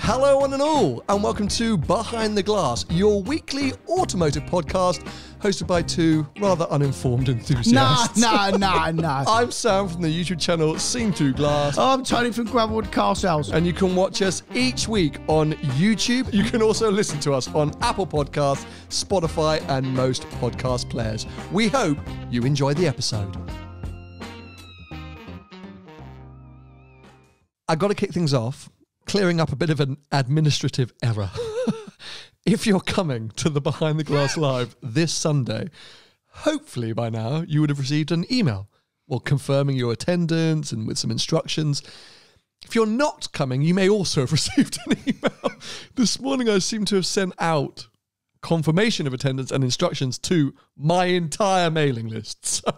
Hello one and all, and welcome to Behind the Glass, your weekly automotive podcast hosted by two rather uninformed enthusiasts. No. I'm Sam from the YouTube channel Seen Through Glass. I'm Tony from Gravelwood Car Sales. And you can watch us each week on YouTube. You can also listen to us on Apple Podcasts, Spotify, and most podcast players. We hope you enjoy the episode. I've got to kick things off, clearing up a bit of an administrative error. If you're coming to the Behind the Glass Live this Sunday, hopefully by now you would have received an email, confirming your attendance and with some instructions. If you're not coming, you may also have received an email. This morning I seem to have sent out confirmation of attendance and instructions to my entire mailing list. So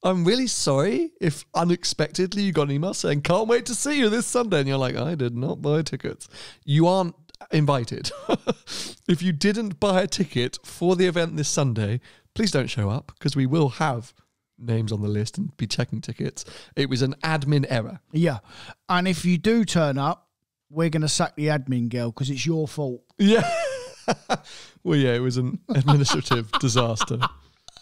I'm really sorry if unexpectedly you got an email saying, can't wait to see you this Sunday. And you're like, I did not buy tickets. You aren't invited. If you didn't buy a ticket for the event this Sunday, please don't show up because we will have names on the list and be checking tickets. It was an admin error. Yeah. And if you do turn up, we're going to sack the admin girl because it's your fault. Yeah. Well, yeah, it was an administrative disaster.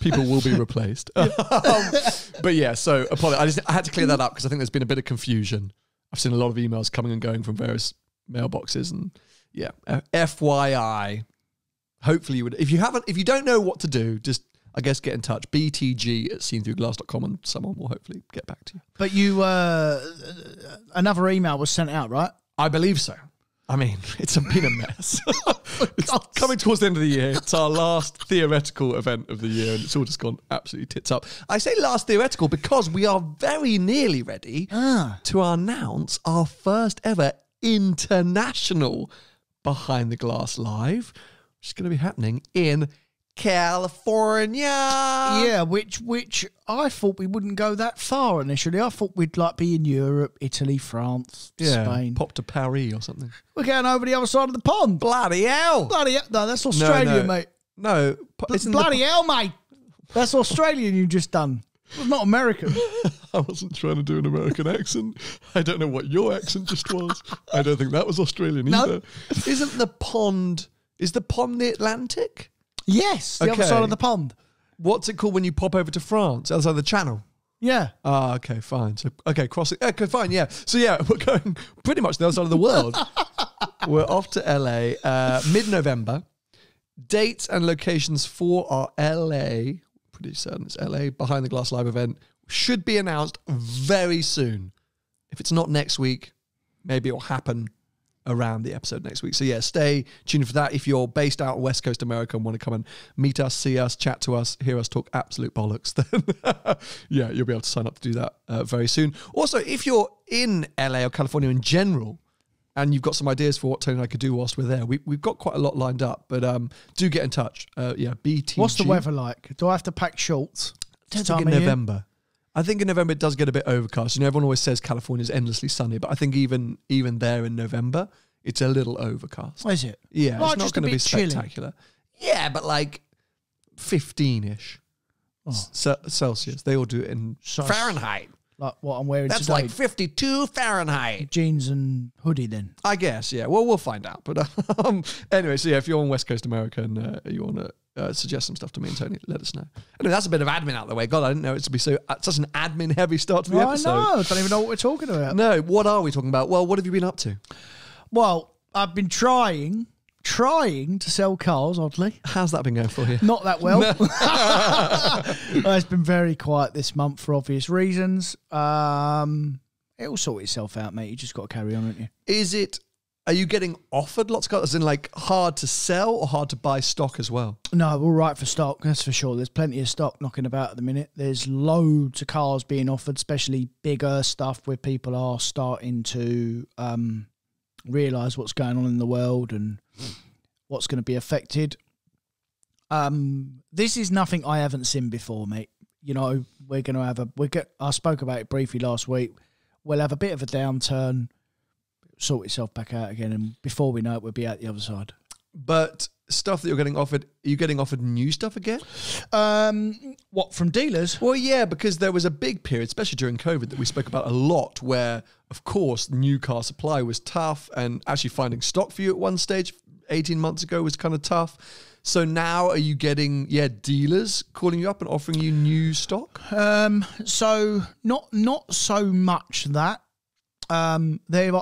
People will be replaced. But yeah, so apologies. I had to clear that up because I think there's been a bit of confusion. I've seen a lot of emails coming and going from various mailboxes, and yeah, FYI. Hopefully you would. If you don't know what to do, just I guess get in touch. btg@seenthroughglass.com and someone will hopefully get back to you. But you, another email was sent out, right? I believe so. I mean, it's been a mess. It's coming towards the end of the year. It's our last theoretical event of the year, and it's all just gone absolutely tits up. I say last theoretical because we are very nearly ready to announce our first ever international Behind the Glass Live, which is going to be happening in California. Yeah, which I thought we wouldn't go that far initially. I thought we'd be in Europe, Italy, France, Spain. Pop to Paris or something. We're going over the other side of the pond. Bloody hell. Bloody hell. No, that's Australia, mate. No. Bloody hell, mate. That's Australian you just done. It's not American. I wasn't trying to do an American accent. I don't know what your accent just was. I don't think that was Australian either. Is the pond the Atlantic? Yes, the other side of the pond. What's it called when you pop over to France? The other side of the channel? Yeah. Ah, okay, fine. So, crossing. Okay, fine, yeah. So, yeah, we're going pretty much the other side of the world. We're off to LA mid-November. Dates and locations for our LA, pretty certain it's LA, Behind the Glass Live event, should be announced very soon. If it's not next week, maybe it'll happen around the episode next week. So yeah, stay tuned for that. If you're based out of West Coast America and want to come and meet us, see us, chat to us, hear us talk absolute bollocks, then yeah, you'll be able to sign up to do that very soon. Also, if you're in LA or California in general and you've got some ideas for what Tony and I could do whilst we're there, we've got quite a lot lined up, but do get in touch. Yeah, BTG. What's the weather like? Do I have to pack shorts? I think in November. I think in November it does get a bit overcast. You know, everyone always says California is endlessly sunny, but I think even there in November, it's a little overcast. Is it? Yeah, like it's not going to be spectacular. Yeah, but like 15-ish Celsius. They all do it in Fahrenheit. Like what I'm wearing That's today. like 52 Fahrenheit. Jeans and hoodie then. I guess, yeah. Well, we'll find out. But anyway, so yeah, if you're on West Coast America and you want to suggest some stuff to me and Tony, let us know. Anyway, that's a bit of admin out of the way. God, I didn't know it to be such an admin-heavy start to the episode. I know. I don't even know what we're talking about. No, what are we talking about? Well, what have you been up to? Well, I've been trying to sell cars, oddly. How's that been going for you? Not that well. No. It's been very quiet this month for obvious reasons. It'll sort itself out, mate. You just got to carry on, haven't you? Are you getting offered lots of cars, as in like hard to sell or hard to buy stock as well? No, we're all right for stock, that's for sure. There's plenty of stock knocking about at the minute. There's loads of cars being offered, especially bigger stuff where people are starting to realise what's going on in the world and what's going to be affected. This is nothing I haven't seen before, mate. You know, we're going to have I spoke about it briefly last week. We'll have a bit of a downturn, sort itself back out again, and before we know it, we'll be out the other side. But stuff that you're getting offered, are you getting offered new stuff again? What, from dealers? Well, yeah, because there was a big period, especially during COVID, that we spoke about a lot, where, of course, new car supply was tough, and actually finding stock for you at one stage 18 months ago was kind of tough. So now are you getting, dealers calling you up and offering you new stock? So not so much that. They've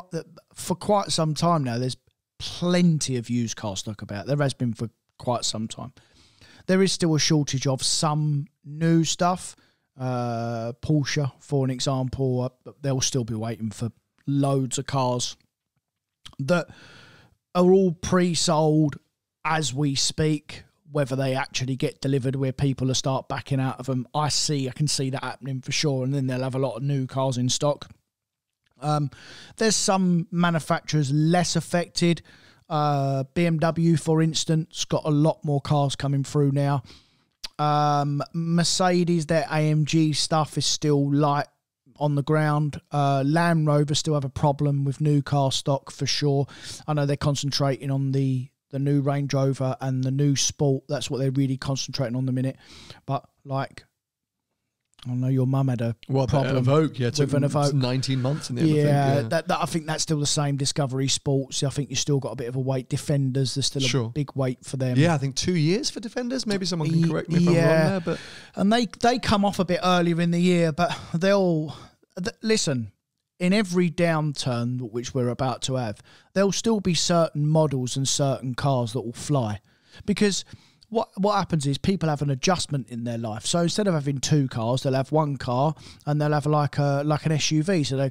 for quite some time now, there's plenty of used car stock about. There has been for quite some time. There is still a shortage of some new stuff. Porsche, for an example, they'll still be waiting for loads of cars that are all pre-sold as we speak. Whether they actually get delivered, where people will start backing out of them, I can see that happening for sure. And then they'll have a lot of new cars in stock. There's some manufacturers less affected. BMW, for instance, got a lot more cars coming through now. Mercedes, their AMG stuff is still light on the ground. Land Rover still have a problem with new car stock for sure. I know they're concentrating on the new Range Rover and the new Sport. That's what they're really concentrating on the minute. But like, I know your mum had a problem Evoque, with an Evoque. 19 months in the I think that's still the same. Discovery Sports, I think you still got a bit of a wait. Defenders, there's still a big wait for them. Yeah, I think 2 years for Defenders. Maybe someone can correct me if I'm wrong there. But and they come off a bit earlier in the year, but listen. In every downturn which we're about to have, there'll still be certain models and certain cars that will fly, because what happens is people have an adjustment in their life. So instead of having two cars, they'll have one car, and they'll have like an SUV. So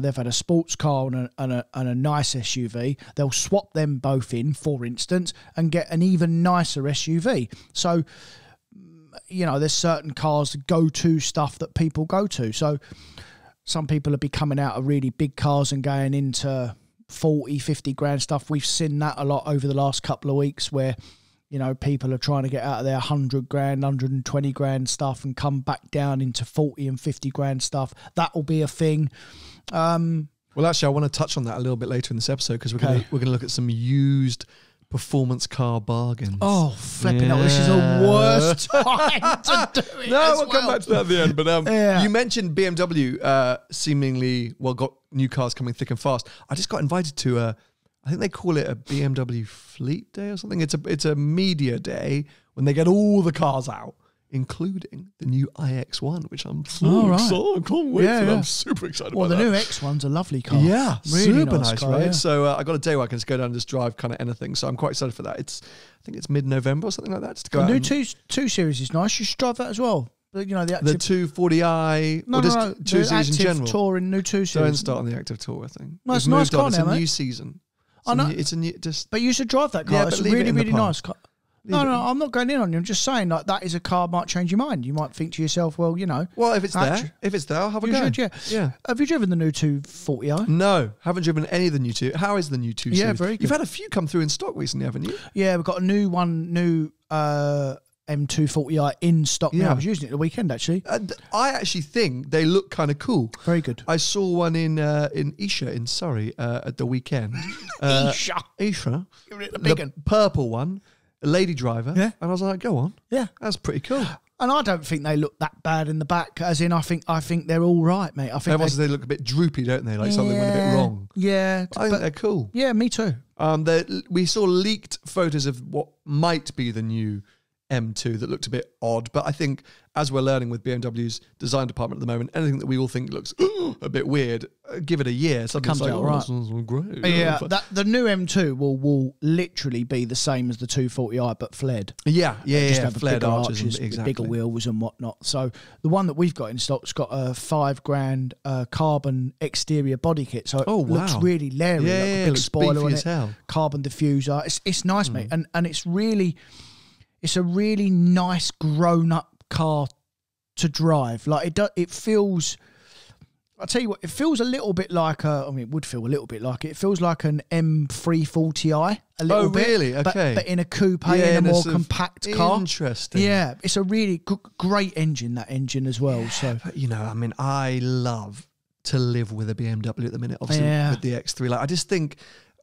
they've had a sports car and a nice SUV. They'll swap them both in, for instance, and get an even nicer SUV. So there's certain cars, go-to stuff that people go to. So some people will be coming out of really big cars and going into 40, 50 grand stuff. We've seen that a lot over the last couple of weeks, where people are trying to get out of their 100 grand, 120 grand stuff and come back down into 40 and 50 grand stuff. That will be a thing. Well, actually, I want to touch on that a little bit later in this episode, because we're going to look at some used performance car bargains. Oh, flipping out. This is the worst time to do it. No, we'll come back to that at the end. But you mentioned BMW seemingly, got new cars coming thick and fast. I just got invited to I think they call it a BMW Fleet Day or something. It's a media day when they get all the cars out, including the new iX1, which I'm so excited. I can't wait for them. I'm super excited about that. Well, the new X1's a lovely car. Yeah, really super nice, car, right? Yeah. So I got a day where I can just go down and just drive kind of anything. So I'm quite excited for that. I think it's mid-November or something like that. Just to go the out new 2 Series is nice. You should drive that as well. The active, the 240i, no, or just no, 2 Series in general. Touring, new 2 Series. Don't start on the active tour, I think. No, it's a nice car now, It's a mate. new season. I know. It's a new, but you should drive that car. Yeah, it's a leave it really, in the really park. nice car. No, I'm not going in on you. I'm just saying, like, that is a car might change your mind. You might think to yourself, well, Well, if it's there, I'll have a go. You should, yeah. Have you driven the new 240i? No, haven't driven any of the new 2. How is the new 2 Series? Yeah, very good. You've had a few come through in stock recently, haven't you? Yeah, we've got a new M240i in stock now. I was using it the weekend, actually. I actually think they look kind of cool. Very good. I saw one in Esher in Surrey at the weekend. Esher. The purple one, a lady driver. Yeah. And I was like, go on. Yeah. That's pretty cool. And I don't think they look that bad in the back. As in, I think they're all right, mate. I think they look a bit droopy, don't they? Like something went a bit wrong. Yeah. I think they're cool. Yeah, me too. We saw leaked photos of what might be the new M2 that looked a bit odd, but I think, as we're learning with BMW's design department at the moment, anything that we all think looks a bit weird, give it a year, something's comes like, out right. This one's great. Yeah, the new M2 will literally be the same as the 240i, but fled. Yeah, Just have fled bigger arches, exactly. Bigger wheels and whatnot. So the one that we've got in stock's got a $5,000 carbon exterior body kit. So it looks really leery, like a big spoiler on it, carbon diffuser. It's nice, mate, and it's a really nice grown-up car to drive. Like it feels. I'll tell you what, it feels a little bit like it would feel a little bit like it. It feels like an M340i a little bit. Oh, really? Okay. But in a coupe, in a more compact car. Interesting. Yeah, it's a really great engine, that engine as well. So, I love to live with a BMW at the minute, obviously with the X3. Like, I just think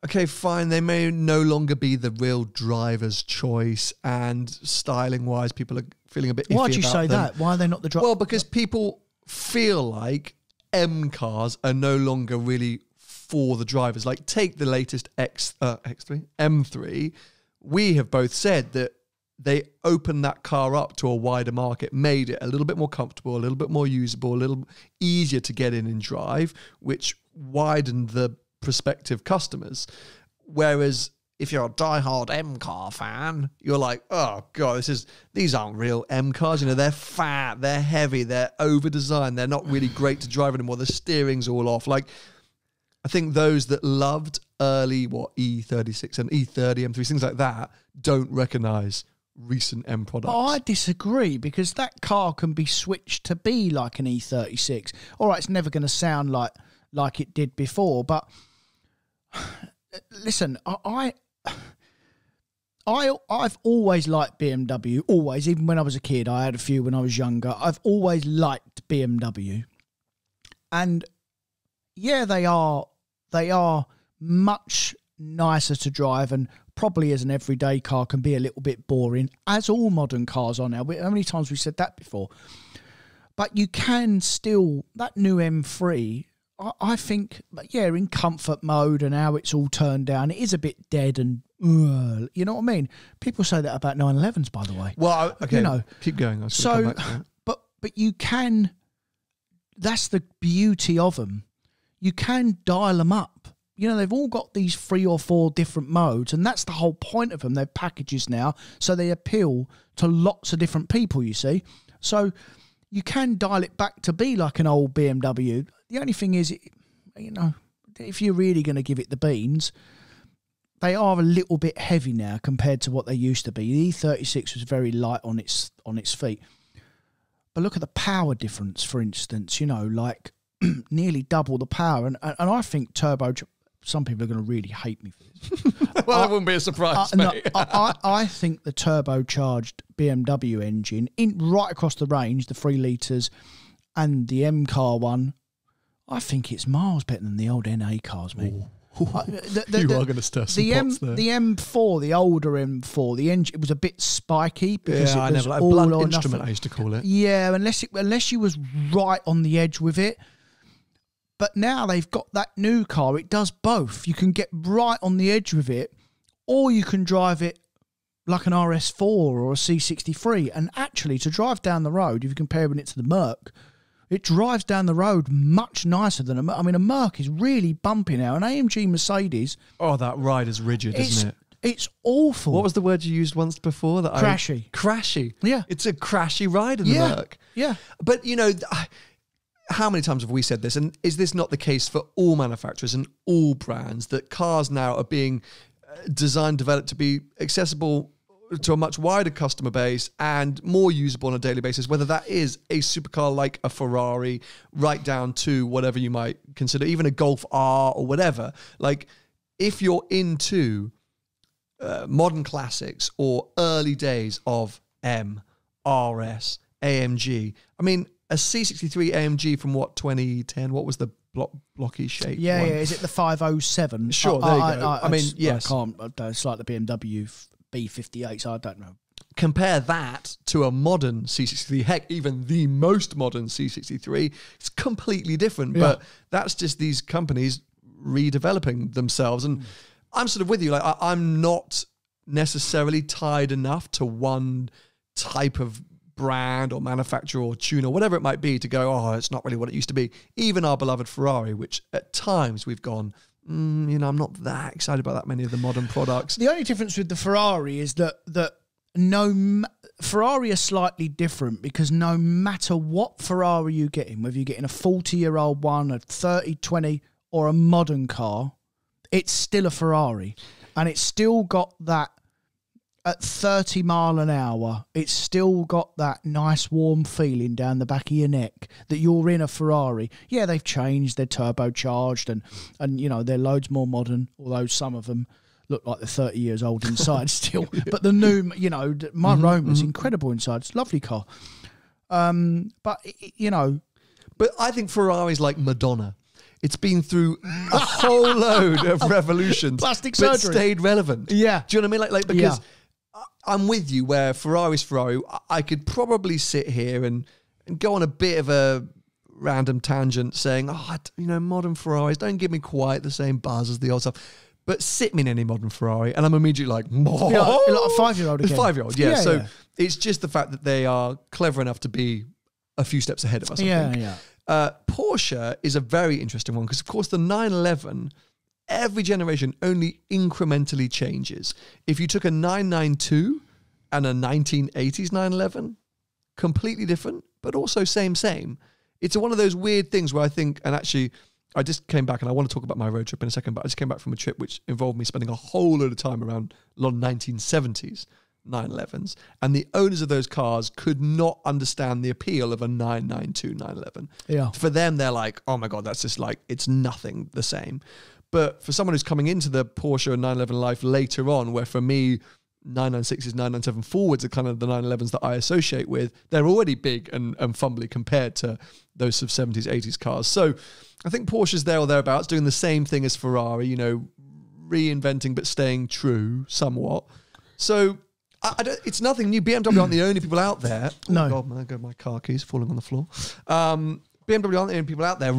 okay, fine, they may no longer be the real driver's choice, and styling-wise, people are feeling a bit iffy Why'd you about say them. that? Why are they not the driver? Well, because people feel like M cars are no longer really for the drivers. Like, take the latest M3. We have both said that they opened that car up to a wider market, made it a little bit more comfortable, a little bit more usable, a little easier to get in and drive, which widened the prospective customers. Whereas if you're a diehard M car fan, you're like, oh God, these aren't real M cars. You know, they're fat, they're heavy, they're over-designed, they're not really great to drive anymore. The steering's all off. Like, I think those that loved early, E36 and E30, M3, things like that, don't recognise recent M products. I disagree, because that car can be switched to be like an E36. All right, it's never going to sound like it did before, but listen, I've always liked BMW, always, even when I was a kid. I had a few when I was younger. I've always liked BMW. And yeah, they are much nicer to drive, and probably as an everyday car can be a little bit boring, as all modern cars are now. How many times have we said that before? But you can still, that new M3, I think, yeah, in comfort mode and how it's all turned down, it is a bit dead and, you know what I mean? People say that about 911s, by the way. Well, okay, you know, keep going. Come back to that. But you can, that's the beauty of them. You can dial them up. You know, they've all got these 3 or 4 different modes, and that's the whole point of them. They're packages now, so they appeal to lots of different people, you see. So you can dial it back to be like an old BMW. The only thing is, you know, if you're really going to give it the beans, they are a little bit heavy now compared to what they used to be. The E36 was very light on its feet. But look at the power difference, for instance, you know, like nearly double the power. And I think some people are going to really hate me for this. Well, that wouldn't be a surprise, mate. I think the turbocharged BMW engine, right across the range, the 3 litres and the M car one, I think it's miles better than the old NA cars, mate. You are going to stir some pots there. The M4, the older M4, the engine, it was a bit spiky because it was like all blunt or instrument, nothing. I used to call it. Yeah, unless you was right on the edge with it. But now they've got that new car. It does both. You can get right on the edge with it, or you can drive it like an RS4 or a C63. And actually, to drive down the road, if you're comparing it to the Merc, it drives down the road much nicer than a Merc. I mean, a Merc is really bumpy now. An AMG Mercedes... Oh, that ride is rigid, isn't it? It's awful. What was the word you used once before? Crashy. Crashy. Yeah. It's a crashy ride in the Merc. Yeah. But, you know... How many times have we said this? And is this not the case for all manufacturers and all brands, that cars now are being designed, developed to be accessible to a much wider customer base and more usable on a daily basis, whether that is a supercar like a Ferrari, right down to whatever you might consider, even a Golf R or whatever. Like, if you're into modern classics or early days of M, RS, AMG, I mean... A C63 AMG from 2010? What was the blocky shape? Yeah, one? yeah. Is it the 507? Sure, there you go. I mean, yes. I can't. It's like the BMW B58, so I don't know. Compare that to a modern C63. Heck, even the most modern C63. It's completely different. Yeah. But that's just these companies redeveloping themselves. And I'm sort of with you. Like, I'm not necessarily tied enough to one type of brand or manufacturer or tuner, whatever it might be, to go, oh, it's not really what it used to be. Even our beloved Ferrari, which at times we've gone, you know, I'm not that excited about that many of the modern products. The only difference with the Ferrari is that Ferrari are slightly different, because no matter what Ferrari you get in, whether you're getting a 40-year-old one, a 30, 20, or a modern car, it's still a Ferrari. And it's still got that, at 30 mile an hour, it's still got that nice warm feeling down the back of your neck that you're in a Ferrari. Yeah, they've changed, they're turbocharged, and you know, they're loads more modern, although some of them look like they're 30 years old inside still. But the new, you know, my Roma's incredible inside. It's a lovely car. But, you know... But I think Ferrari's like Madonna. It's been through a whole load of revolutions. Plastic but surgery. stayed relevant. Yeah. Do you know what I mean? Like because I'm with you where Ferrari's Ferrari. I could probably sit here and go on a bit of a random tangent saying, modern Ferraris don't give me quite the same buzz as the old stuff. But sit me in any modern Ferrari, and I'm immediately like, like a 5-year-old again. It's 5-year-old, yeah. So it's just the fact that they are clever enough to be a few steps ahead of us, I think. Porsche is a very interesting one because, of course, the 911, every generation only incrementally changes. If you took a 992 and a 1980s 911, completely different, but also same. It's one of those weird things where I think, and actually, I just came back, and I want to talk about my road trip in a second, but I just came back from a trip which involved me spending a whole load of time around a lot of 1970s 911s, and the owners of those cars could not understand the appeal of a 992 911. Yeah. For them, they're like, oh my God, that's just like, it's nothing the same. But for someone who's coming into the Porsche and 911 life later on, where for me, 996s, 997 forwards are kind of the 911s that I associate with, they're already big and fumbly compared to those sort of 70s, 80s cars. So I think Porsche's there or thereabouts, doing the same thing as Ferrari, reinventing but staying true somewhat. So it's nothing new. BMW aren't the only people out there. No. Oh God, man, there go my car keys falling on the floor. BMW aren't the only people out there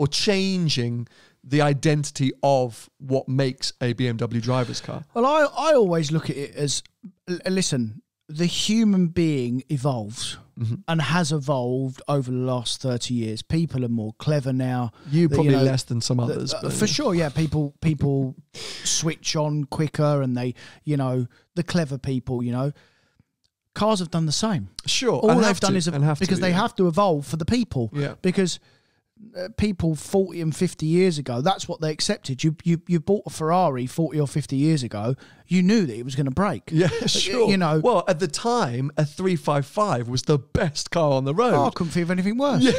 changing the identity of what makes a BMW driver's car. Well, I always look at it as, listen, the human being evolves and has evolved over the last 30 years. People are more clever now. You probably less than some others. For sure, yeah. People switch on quicker, and they, the clever people, Cars have done the same. Sure. All they've done is because they have to evolve for the people. Yeah. Because people 40 and 50 years ago, that's what they accepted. You bought a Ferrari 40 or 50 years ago, you knew that it was going to break. Yeah, sure. Well, at the time, a 355 was the best car on the road. Oh, I couldn't think of anything worse. Yeah.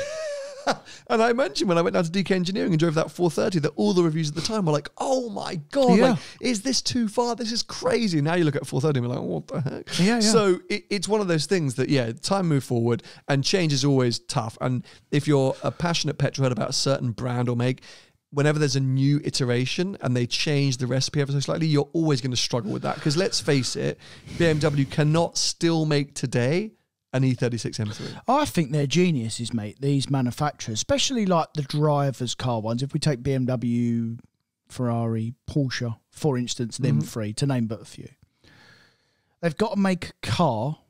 And I mentioned when I went down to DK Engineering and drove that 430 that all the reviews at the time were like, oh my God, like, is this too far? This is crazy. Now you look at 430 and you're like, what the heck? Yeah. So it's one of those things that, time moved forward and change is always tough. And if you're a passionate petrolhead about a certain brand or make, whenever there's a new iteration and they change the recipe ever so slightly, you're always going to struggle with that. Because let's face it, BMW cannot still make today an E36 M3. I think they're geniuses, mate, these manufacturers, especially like the driver's car ones. If we take BMW, Ferrari, Porsche, for instance, them three, to name but a few. They've got to make a car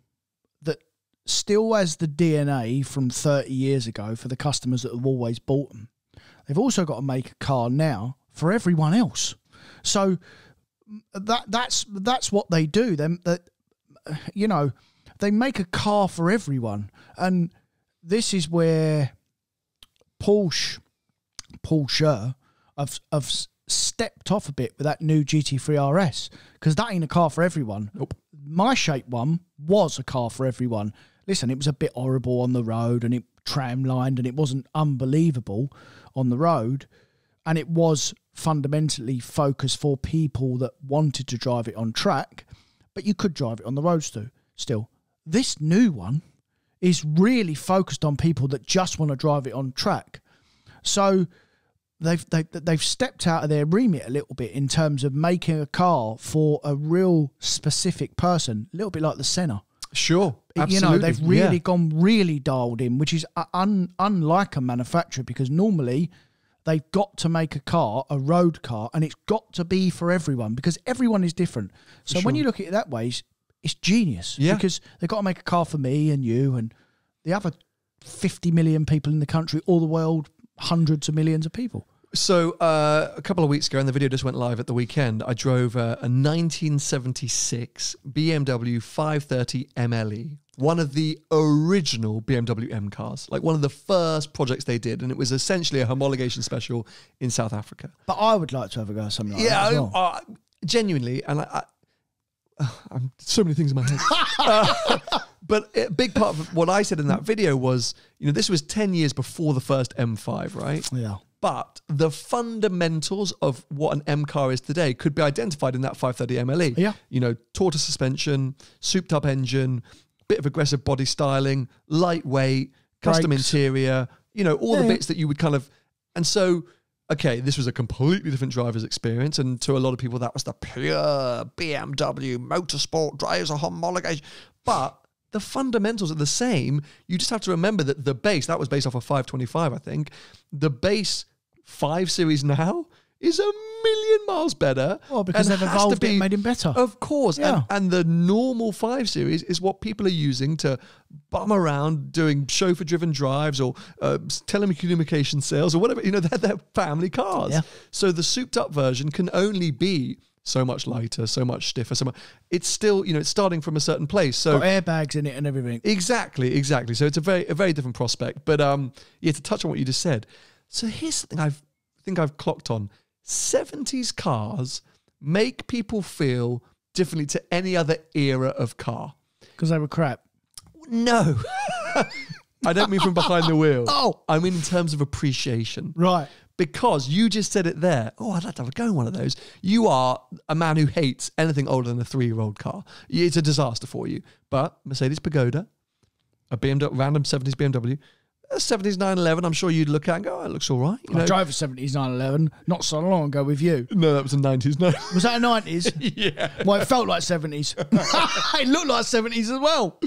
that still has the DNA from 30 years ago for the customers that have always bought them. They've also got to make a car now for everyone else. So that's what they do. They make a car for everyone. And this is where Porsche have stepped off a bit with that new GT3 RS, because that ain't a car for everyone. Nope. My shape one was a car for everyone. Listen, it was a bit horrible on the road, and it tram-lined, and it wasn't unbelievable on the road, and it was fundamentally focused for people that wanted to drive it on track, but you could drive it on the roads too, still. This new one is really focused on people that just want to drive it on track. So they've stepped out of their remit a little bit in terms of making a car for a real specific person, a little bit like the Senna. Sure, absolutely. They've really gone really dialed in, which is unlike a manufacturer, because normally they've got to make a car, a road car, and it's got to be for everyone because everyone is different. So when you look at it that way, it's genius, because they've got to make a car for me and you and the other 50 million people in the country, all the world, hundreds of millions of people. So a couple of weeks ago, and the video just went live at the weekend, I drove a 1976 BMW 530 MLE, one of the original BMW M cars, like one of the first projects they did, and it was essentially a homologation special in South Africa. But I would like to have a go at something like that as well. Genuinely, and I'm so many things in my head. But a big part of what I said in that video was, this was 10 years before the first M5, right? Yeah. But the fundamentals of what an M car is today could be identified in that 530 MLE. Yeah. Tortoise suspension, souped up engine, bit of aggressive body styling, lightweight, custom Brakes. interior, all the bits that you would kind of, And so, okay, this was a completely different driver's experience. And to a lot of people, that was the pure BMW motorsport driver's homologation. But the fundamentals are the same. You just have to remember that the base, that was based off of 525, I think. The base 5 Series now is 1,000,000 miles better. Well, because they've evolved it and made him better. Of course. Yeah. And the normal 5 Series is what people are using to bum around doing chauffeur-driven drives or telecommunication sales or whatever. You know, they're family cars. Yeah. So the souped-up version can only be so much lighter, so much stiffer. It's still, you know, it's starting from a certain place. So got airbags in it and everything. Exactly. So it's a very different prospect. But yeah, to touch on what you just said. So here's something I think I've clocked on. 70s cars make people feel differently to any other era of car. Because they were crap. No. I don't mean from behind the wheel. Oh. I mean in terms of appreciation. Right. Because you just said it there. Oh, I'd like to have a go in one of those. You are a man who hates anything older than a 3-year-old car. It's a disaster for you. But Mercedes Pagoda, a BMW, random 70s BMW, a 70s 911, I'm sure you'd look at and go, oh, it looks all right. I drove a 70s 911 not so long ago with you. No, that was a 90s. No. Was that a 90s? Yeah. Well, it felt like 70s. It looked like 70s as well.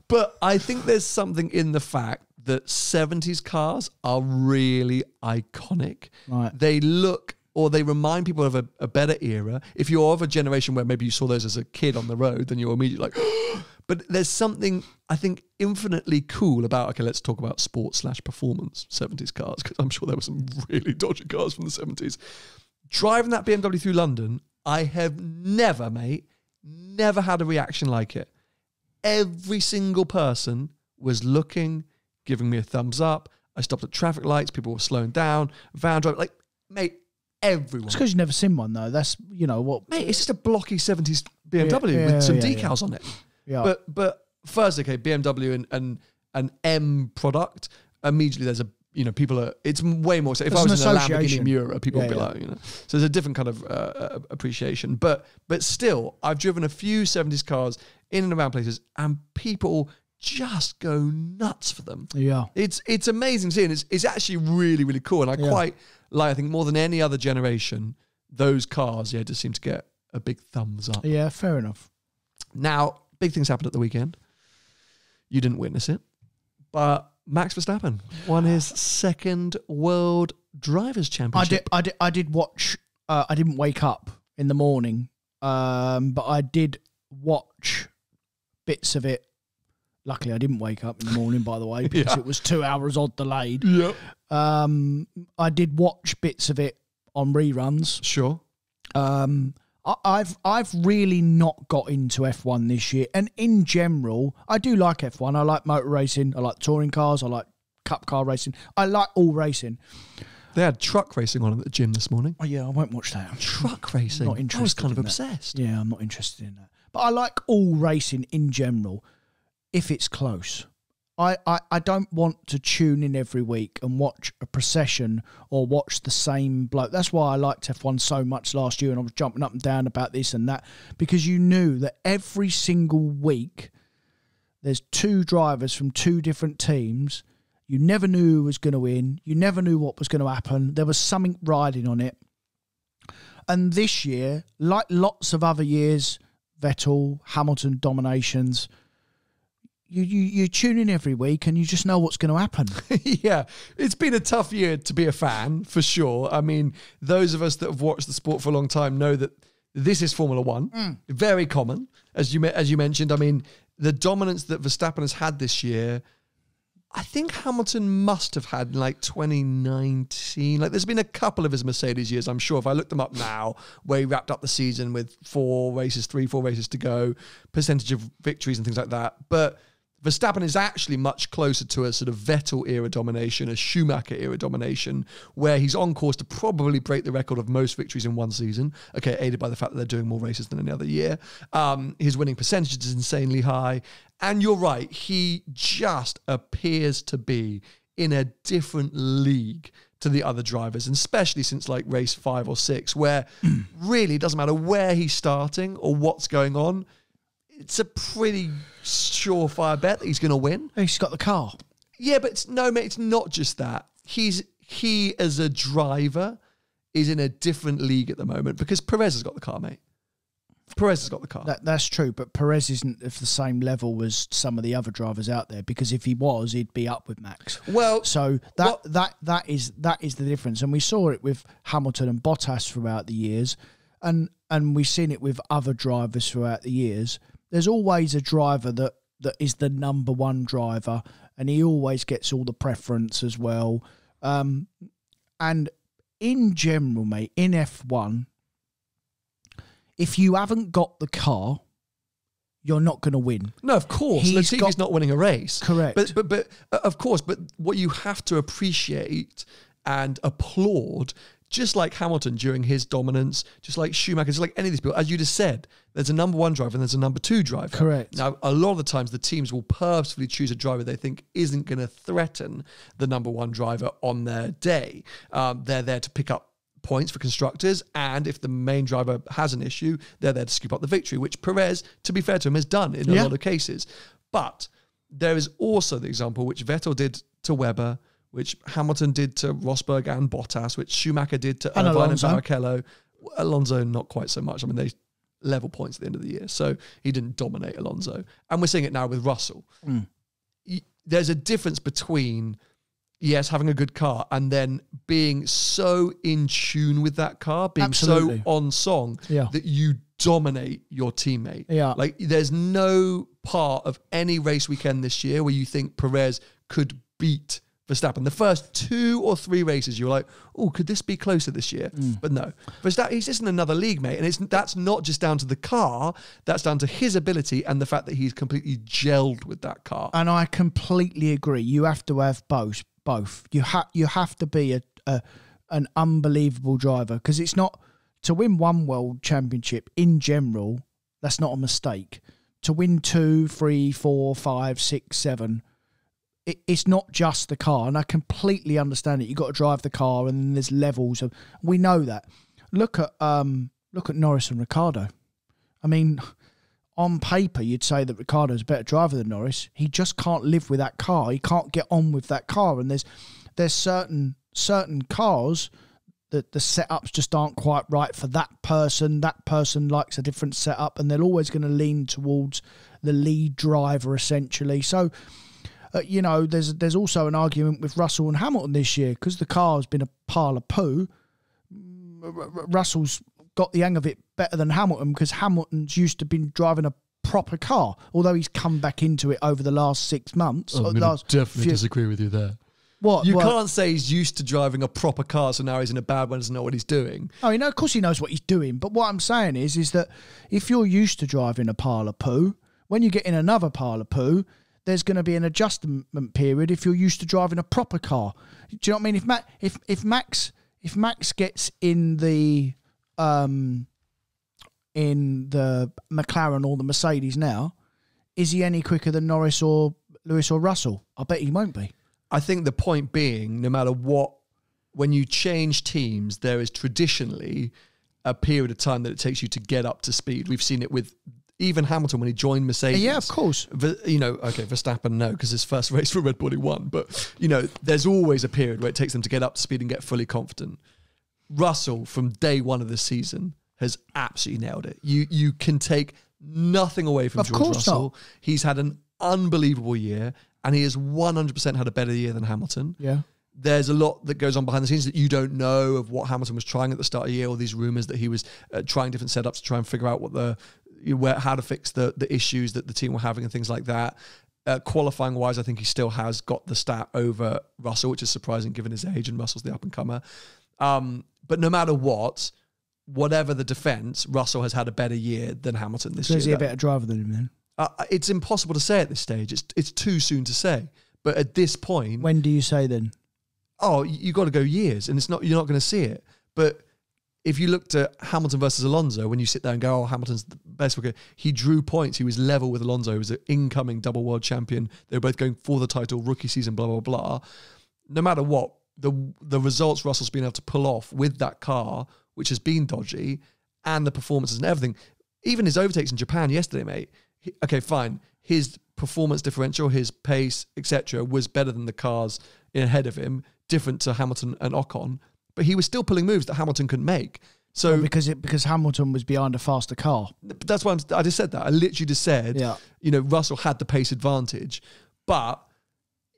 But I think there's something in the fact that 70s cars are really iconic. Right. They look, or they remind people of a better era. If you're of a generation where maybe you saw those as a kid on the road, then you're immediately like, but there's something, I think, infinitely cool about, okay, let's talk about sport/performance 70s cars, because I'm sure there were some really dodgy cars from the 70s. Driving that BMW through London, I have never had a reaction like it. Every single person was looking, giving me a thumbs up. I stopped at traffic lights. People were slowing down. Van driver, like, mate, everyone. It's because you've never seen one, though. That's, you know, what... Mate, it's just a blocky 70s BMW with some decals on it. Yeah. But first, okay, BMW and an M product, immediately there's a, you know, people are, it's way more, so if I was in a Lamborghini Miura, people would be like, you know, so there's a different kind of appreciation. But still, I've driven a few 70s cars in and around places and people just go nuts for them. Yeah. It's amazing seeing. It's actually really, really cool. And I quite like, I think more than any other generation, those cars, just seem to get a big thumbs up. Yeah, fair enough. Now, big things happened at the weekend. You didn't witness it, but Max Verstappen won his second World Drivers' Championship. I did watch. I didn't wake up in the morning, but I did watch bits of it. Luckily, I didn't wake up in the morning, by the way, because it was 2 hours odd delayed. Yep. I did watch bits of it on reruns. Sure. I've really not got into F1 this year, and in general, I do like F1. I like motor racing. I like touring cars. I like cup car racing. I like all racing. They had truck racing on at the gym this morning. Oh yeah, I won't watch that. Truck racing. Not interested. I was kind of in obsessed. That. Yeah, I'm not interested in that. But I like all racing in general, if it's close. I don't want to tune in every week and watch a procession or watch the same bloke. That's why I liked F1 so much last year, and I was jumping up and down about this and that, because you knew that every single week there's 2 drivers from 2 different teams. You never knew who was going to win. You never knew what was going to happen. There was something riding on it. And this year, like lots of other years, Vettel, Hamilton dominations, You tune in every week and you just know what's going to happen. Yeah, it's been a tough year to be a fan, for sure. I mean, those of us that have watched the sport for a long time know that this is Formula One. Very common, as you mentioned. I mean, the dominance that Verstappen has had this year, I think Hamilton must have had in like 2019. Like, there's been a couple of his Mercedes years, I'm sure, if I look them up now, where he wrapped up the season with 4 races to go, percentage of victories and things like that. But Verstappen is actually much closer to a sort of Vettel era domination, a Schumacher era domination, where he's on course to probably break the record of most victories in one season. Okay, aided by the fact that they're doing more races than any other year. His winning percentage is insanely high. And you're right, he just appears to be in a different league to the other drivers, and especially since like race 5 or 6, where really it doesn't matter where he's starting or what's going on. It's a pretty surefire bet that he's going to win. He's got the car. Yeah, but mate, it's not just that. He he as a driver is in a different league at the moment because Perez has got the car, mate. Perez has got the car. That's true, but Perez isn't of the same level as some of the other drivers out there, because if he was, he'd be up with Max. Well, so that is the difference, and we saw it with Hamilton and Bottas throughout the years, and we've seen it with other drivers throughout the years. There's always a driver that is the number one driver, and he always gets all the preference as well. And in general, mate, in F1. If you haven't got the car, you're not going to win. No, of course. Latifi's not winning a race. Correct. But of course, but what you have to appreciate and applaud, just like Hamilton during his dominance, just like Schumacher, just like any of these people, as you just said, there's a number one driver and there's a number two driver. Correct. Now, a lot of the times the teams will purposefully choose a driver they think isn't going to threaten the number one driver on their day. They're there to pick up points for constructors, and if the main driver has an issue, they're there to scoop up the victory, which Perez, to be fair to him, has done in a lot of cases. But there is also the example which Vettel did to Webber, which Hamilton did to Rosberg and Bottas, which Schumacher did to Irvine and Barrichello. Alonso, not quite so much. I mean, they level points at the end of the year, so he didn't dominate Alonso. And we're seeing it now with Russell. There's a difference between having a good car and then being so in tune with that car, being so on song that you dominate your teammate. Yeah. Like, there's no part of any race weekend this year where you think Perez could beat Verstappen. The first 2 or 3 races, you're like, oh, could this be closer this year? But no. Verstappen, he's just in another league, mate. And that's not just down to the car, that's down to his ability and the fact that he's completely gelled with that car. And I completely agree. You have to have both. You have to be an unbelievable driver, because it's not to win one world championship in general. That's not a mistake. To win 2, 3, 4, 5, 6, 7, it's not just the car. And I completely understand it. You've got to drive the car, and then there's levels of. We know that. Look at Norris and Ricciardo. I mean, on paper, you'd say that Ricciardo's a better driver than Norris. He just can't live with that car. He can't get on with that car. And there's certain cars that the setups just aren't quite right for that person. That person likes a different setup, and they're always going to lean towards the lead driver, essentially. So, there's also an argument with Russell and Hamilton this year, because the car has been a pile of poo. Russell's got the hang of it better than Hamilton, because Hamilton's used to been driving a proper car, although he's come back into it over the last 6 months. I'm going to definitely disagree with you there. What? You can't say he's used to driving a proper car, so now he's in a bad one, doesn't know what he's doing. Oh, of course he knows what he's doing. But what I'm saying is that if you're used to driving a pile of poo, when you get in another pile of poo, there's going to be an adjustment period if you're used to driving a proper car. Do you know what I mean? If Max gets in the McLaren or the Mercedes now, is he any quicker than Norris or Lewis or Russell? I bet he won't be. I think the point being, no matter what, when you change teams, there is traditionally a period of time that it takes you to get up to speed. We've seen it with even Hamilton when he joined Mercedes. Yeah, of course. Verstappen, no, because his first race for Red Bull he won. But, there's always a period where it takes them to get up to speed and get fully confident. Russell, from day one of the season, has absolutely nailed it. You can take nothing away from George Russell. Not. He's had an unbelievable year, and he has 100% had a better year than Hamilton. Yeah. There's a lot that goes on behind the scenes that you don't know of what Hamilton was trying at the start of the year, or these rumours that he was trying different setups to try and figure out how to fix the issues that the team were having and things like that. Qualifying wise, I think he still has got the stat over Russell, which is surprising given his age, and Russell's the up-and-comer. But no matter whatever the defence, Russell has had a better year than Hamilton this year. Is he a better driver than him then? It's impossible to say at this stage. It's too soon to say. But at this point... When do you say then? Oh, you got to go years, and you're not going to see it. But if you looked at Hamilton versus Alonso, when you sit there and go, oh, Hamilton's the best worker, he drew points. He was level with Alonso. He was an incoming double world champion. They were both going for the title, rookie season, blah, blah, blah. No matter what, the results Russell's been able to pull off with that car, which has been dodgy, and the performances and everything, even his overtakes in Japan yesterday, mate. Okay, fine. His performance differential, his pace, etc., was better than the cars ahead of him, different to Hamilton and Ocon, but he was still pulling moves that Hamilton couldn't make. So because Hamilton was behind a faster car. That's why I just said that. I literally just said, Russell had the pace advantage, but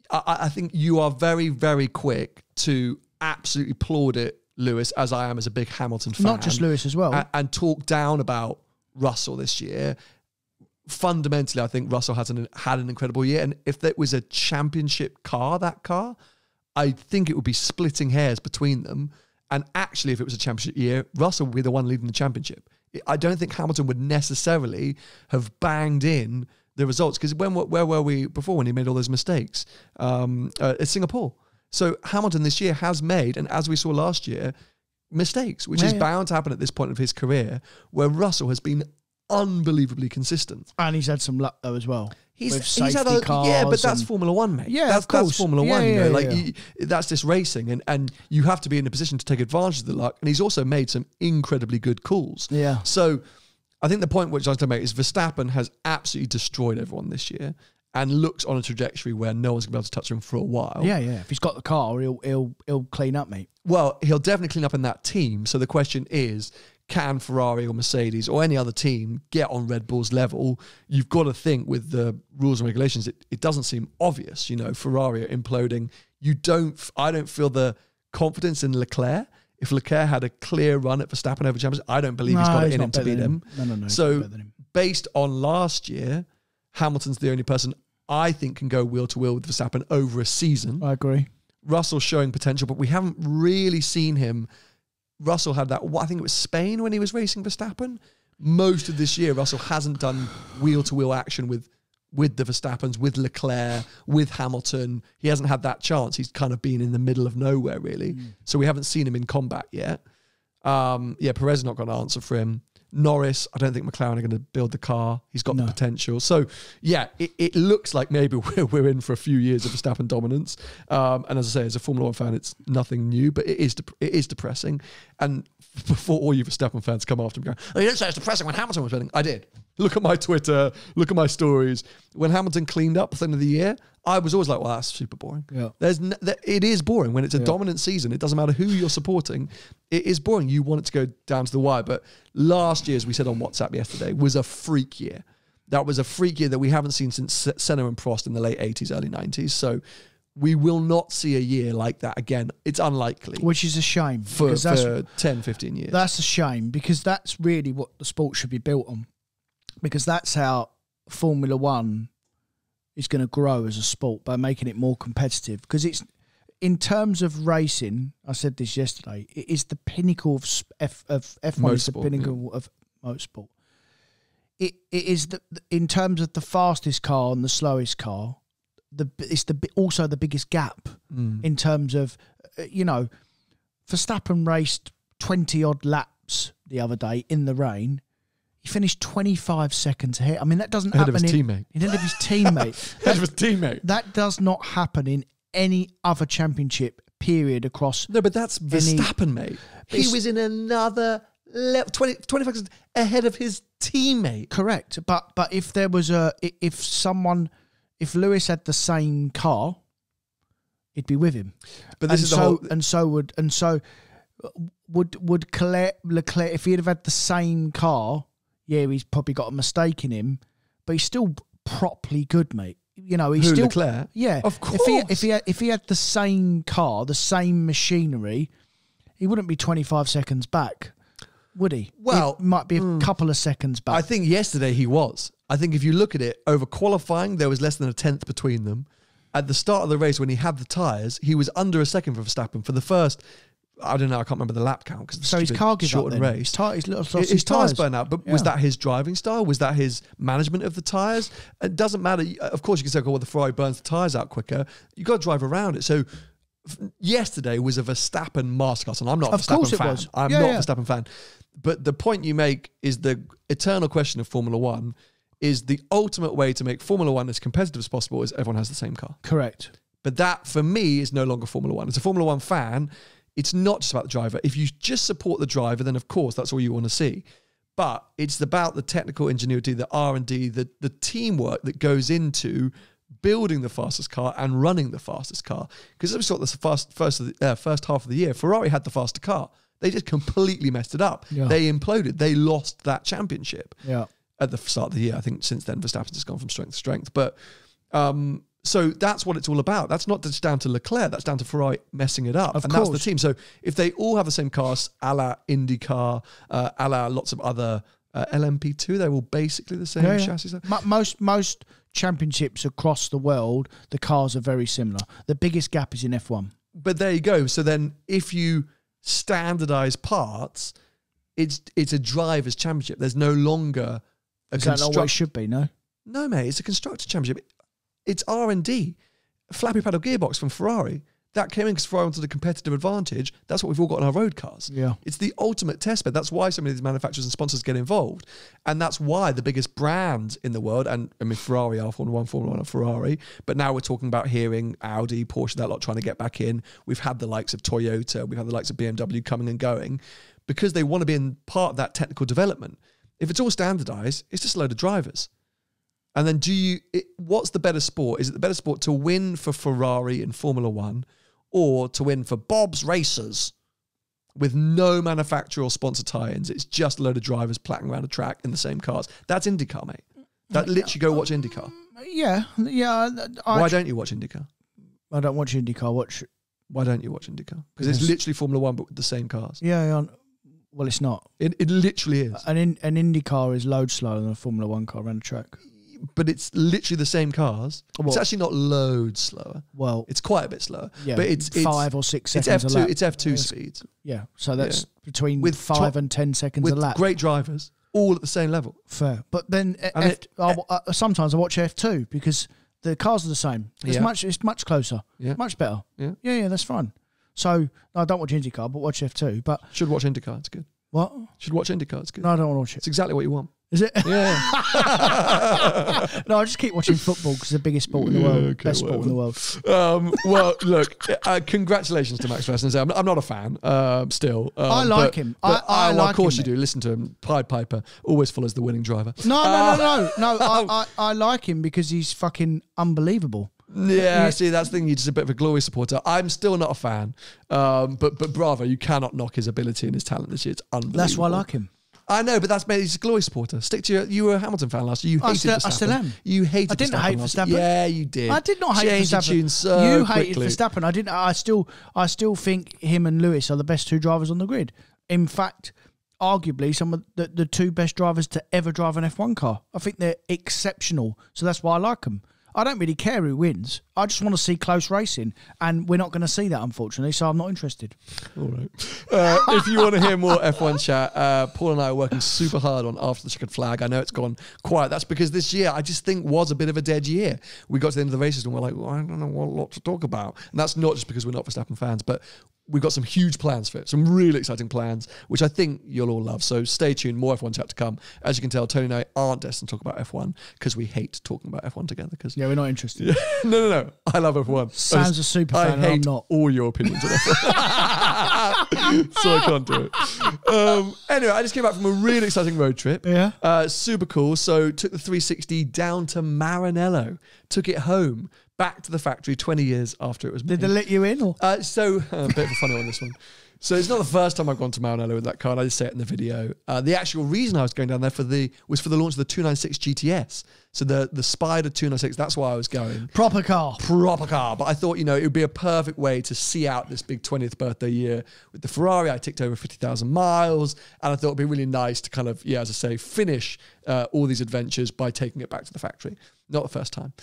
I think you are very, very quick to absolutely plaudit Lewis, as I am as a big Hamilton fan. Not just Lewis as well. And talk down about Russell this year. Fundamentally, I think Russell had an incredible year. And if it was a championship car, I think it would be splitting hairs between them. And actually, if it was a championship year, Russell would be the one leading the championship. I don't think Hamilton would necessarily have banged in the results, because where were we before when he made all those mistakes? At Singapore. So Hamilton this year has made, and as we saw last year, mistakes, which is bound to happen at this point of his career, where Russell has been unbelievably consistent. And he's had some luck though as well. He's had but that's Formula One, mate. Yeah, of course. That's Formula One. That's just racing, and you have to be in a position to take advantage of the luck. And he's also made some incredibly good calls. Yeah. So I think the point which I was going to make is Verstappen has absolutely destroyed everyone this year and looks on a trajectory where no one's going to be able to touch him for a while. Yeah. If he's got the car, he'll clean up, mate. Well, he'll definitely clean up in that team. So the question is, can Ferrari or Mercedes or any other team get on Red Bull's level? You've got to think with the rules and regulations, it doesn't seem obvious. Ferrari are imploding. I don't feel the confidence in Leclerc. If Leclerc had a clear run at Verstappen over Champions, I don't believe he's got it in him to beat him. No. So based on last year, Hamilton's the only person I think can go wheel to wheel with Verstappen over a season. I agree. Russell's showing potential, but we haven't really seen him. Russell had that, I think it was Spain when he was racing Verstappen. Most of this year, Russell hasn't done wheel-to-wheel action with the Verstappens, with Leclerc, with Hamilton. He hasn't had that chance. He's kind of been in the middle of nowhere, really. So we haven't seen him in combat yet. Perez is not going to answer for him. Norris, I don't think McLaren are going to build the car. He's got the potential. So, it looks like maybe we're in for a few years of Verstappen dominance. And as I say, as a Formula One fan, it's nothing new, but it is depressing. And before all you Verstappen fans come after me going, oh, you didn't say it's depressing when Hamilton was winning. I did. Look at my Twitter, look at my stories. When Hamilton cleaned up at the end of the year, I was always like, well, that's super boring. Yeah. It is boring. When it's a dominant season, it doesn't matter who you're supporting. It is boring. You want it to go down to the wire. But last year, as we said on WhatsApp yesterday, was a freak year. That was a freak year that we haven't seen since Senna and Prost in the late 80s, early 90s. So we will not see a year like that again. It's unlikely. Which is a shame. For 10, 15 years. That's a shame, because that's really what the sport should be built on. Because that's how Formula One is going to grow as a sport, by making it more competitive. Because it's, in terms of racing, I said this yesterday, it is the pinnacle of F1 is the pinnacle of motorsport. It is in terms of the fastest car and the slowest car, it's also the biggest gap in terms of, Verstappen raced 20 odd laps the other day in the rain. He finished 25 seconds ahead. I mean, that doesn't happen. Ahead of his teammate. Ahead of his teammate. Ahead of his teammate. That does not happen in any other championship period across. No, but that's Verstappen, mate. He was in another 25 seconds ahead of his teammate. Correct. But if there was if Lewis had the same car, he'd be with him. But this would Leclerc, if he'd have had the same car, he's probably got a mistake in him, but he's still properly good, mate. He's still Leclerc? Yeah, of course. If he had the same car, the same machinery, he wouldn't be 25 seconds back, would he? Well, it might be a couple of seconds back. I think yesterday he was. I think if you look at it, over qualifying, there was less than a tenth between them. At the start of the race, when he had the tyres, he was under a second for Verstappen for the first. I don't know. I can't remember the lap count because so his car gives up. Race. His tyres burn out. But was that his driving style? Was that his management of the tyres? It doesn't matter. Of course, you can say, "Oh, well, the Ferrari burns the tyres out quicker." You got to drive around it. So yesterday was a Verstappen masterclass, and I'm not a Verstappen fan. I'm not a Verstappen fan. But the point you make is the eternal question of Formula One: is the ultimate way to make Formula One as competitive as possible is everyone has the same car. Correct. But that, for me, is no longer Formula One. As a Formula One fan, it's not just about the driver. If you just support the driver, then of course that's all you want to see. But it's about the technical ingenuity, the R&D, the teamwork that goes into building the fastest car and running the fastest car. Because as we saw this first half of the year, Ferrari had the faster car. They just completely messed it up. Yeah. They imploded. They lost that championship at the start of the year. I think since then, Verstappen's just gone from strength to strength. But so that's what it's all about. That's not just down to Leclerc. That's down to Ferrari messing it up. Of and course. that's the team. So if they all have the same cars, a la IndyCar, a la lots of other LMP2, they're all basically the same chassis. Most championships across the world, the cars are very similar. The biggest gap is in F1. But there you go. So then if you standardize parts, it's a driver's championship. There's no longer a Is that not what it should be, no? No, mate, it's a constructor championship. It's R&D. Flappy paddle gearbox from Ferrari. That came in because Ferrari wanted a competitive advantage. That's what we've all got in our road cars. Yeah. It's the ultimate test bed. That's why so many of these manufacturers and sponsors get involved. And that's why the biggest brands in the world, and I mean, Ferrari are Formula 1 are Ferrari, but now we're talking about hearing Audi, Porsche, that lot trying to get back in. We've had the likes of Toyota, we've had the likes of BMW coming and going because they want to be in part of that technical development. If it's all standardized, it's just a load of drivers. And then what's the better sport? Is it the better sport to win for Ferrari in Formula 1 or to win for Bob's Racers with no manufacturer or sponsor tie-ins? It's just a load of drivers platting around a track in the same cars. That's IndyCar, mate. That literally go watch IndyCar. Yeah. Why don't you watch IndyCar? I don't watch IndyCar. Why don't you watch IndyCar? Because it's literally Formula 1 but with the same cars. Yeah. Well, it's not. It literally is. An IndyCar is load slower than a Formula 1 car around the track. But it's literally the same cars. Well, it's actually not loads slower. Well, it's quite a bit slower. Yeah, but it's 5 or 6 seconds It's a lap. It's F2 speeds. Yeah, so that's between 5 and 10 seconds a lap. With great drivers, all at the same level. Fair. But then sometimes I watch F2 because the cars are the same. It's much closer. Yeah. Much better. Yeah, that's fine. So I don't watch IndyCar, but watch F2. But should watch IndyCar. It's good. What? Should watch IndyCar. It's good. No, I don't want to watch it. It's exactly what you want. Is it? Yeah. No, I just keep watching football because it's the biggest sport in the world. Okay, best sport in the world. Well, look, congratulations to Max Verstappen. I'm not a fan still. I like him. I like of course him, you do. Listen to him. Pied Piper always follows the winning driver. No. I like him because he's fucking unbelievable. Yeah, see, that's the thing. You're just a bit of a glory supporter. I'm still not a fan. But bravo, you cannot knock his ability and his talent this year. It's unbelievable. That's why I like him. I know, but that's made he's a glory supporter. Stick to you were a Hamilton fan last year. You hated Verstappen. I still am. You hated I didn't Verstappen hate Verstappen. Yeah, you did. I did not hate Changed Verstappen. Your tune so you quickly. hated Verstappen. I didn't. I still think him and Lewis are the best two drivers on the grid. In fact, arguably some of the two best drivers to ever drive an F1 car. I think they're exceptional. So that's why I like them. I don't really care who wins. I just want to see close racing, and we're not going to see that, unfortunately, so I'm not interested. All right. If you want to hear more F1 chat, Paul and I are working super hard on After the Checkered Flag. I know it's gone quiet. That's because this year, I just think, was a bit of a dead year. We got to the end of the races and we're like, well, I don't know what lot to talk about. And that's not just because we're not Verstappen fans, but we've got some huge plans for it, some really exciting plans, which I think you'll all love. So stay tuned, more F1 chat to come. As you can tell, Tony and I aren't destined to talk about F1 because we hate talking about F1 together. Yeah, we're not interested. No. I love F1. Sam's a super fan and I'm not. All your opinions on F1. So I can't do it. Anyway, I just came back from a really exciting road trip. Yeah. Super cool. So took the 360 down to Maranello, took it home, back to the factory 20 years after it was made. Did they let you in? Or? A bit of a funny one on this one. So it's not the first time I've gone to Maranello with that car. I just say it in the video. The actual reason I was going down there was for the launch of the 296 GTS. So the Spider 296, that's why I was going. Proper car. But I thought, it would be a perfect way to see out this big 20th birthday year with the Ferrari. I ticked over 50,000 miles. And I thought it'd be really nice to kind of, as I say, finish all these adventures by taking it back to the factory. Not the first time.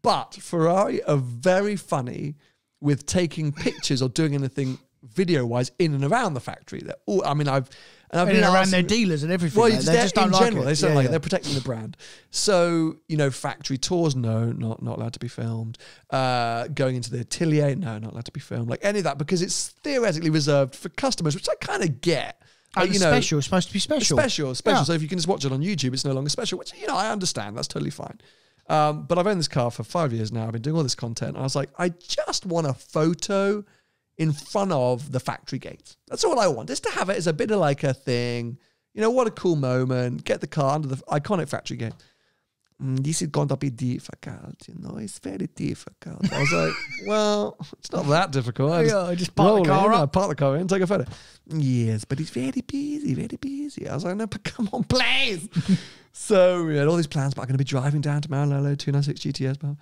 But Ferrari are very funny with taking pictures or doing anything video-wise in and around the factory. I've been around their dealers and everything. Well, they just don't in like general, it. they just don't like it. They're protecting the brand. So, factory tours, no, not allowed to be filmed. Going into the atelier, no, not allowed to be filmed. Like any of that, because it's theoretically reserved for customers, which I kind of get. And special, it's supposed to be special. Special. Yeah. So if you can just watch it on YouTube, it's no longer special, which, I understand. That's totally fine. But I've owned this car for 5 years now. I've been doing all this content. And I was like, I just want a photo in front of the factory gates. That's all I want. Just to have it as a bit of like a thing, what a cool moment. Get the car under the iconic factory gate. This is going to be difficult, it's very difficult. I was like, well, it's not that difficult. I just park the car up. Park the car in, take a photo. Yes, but it's very busy, very busy. I was like, no, but come on, please. So we had all these plans, but I'm going to be driving down to Maranello, 296 GTS. And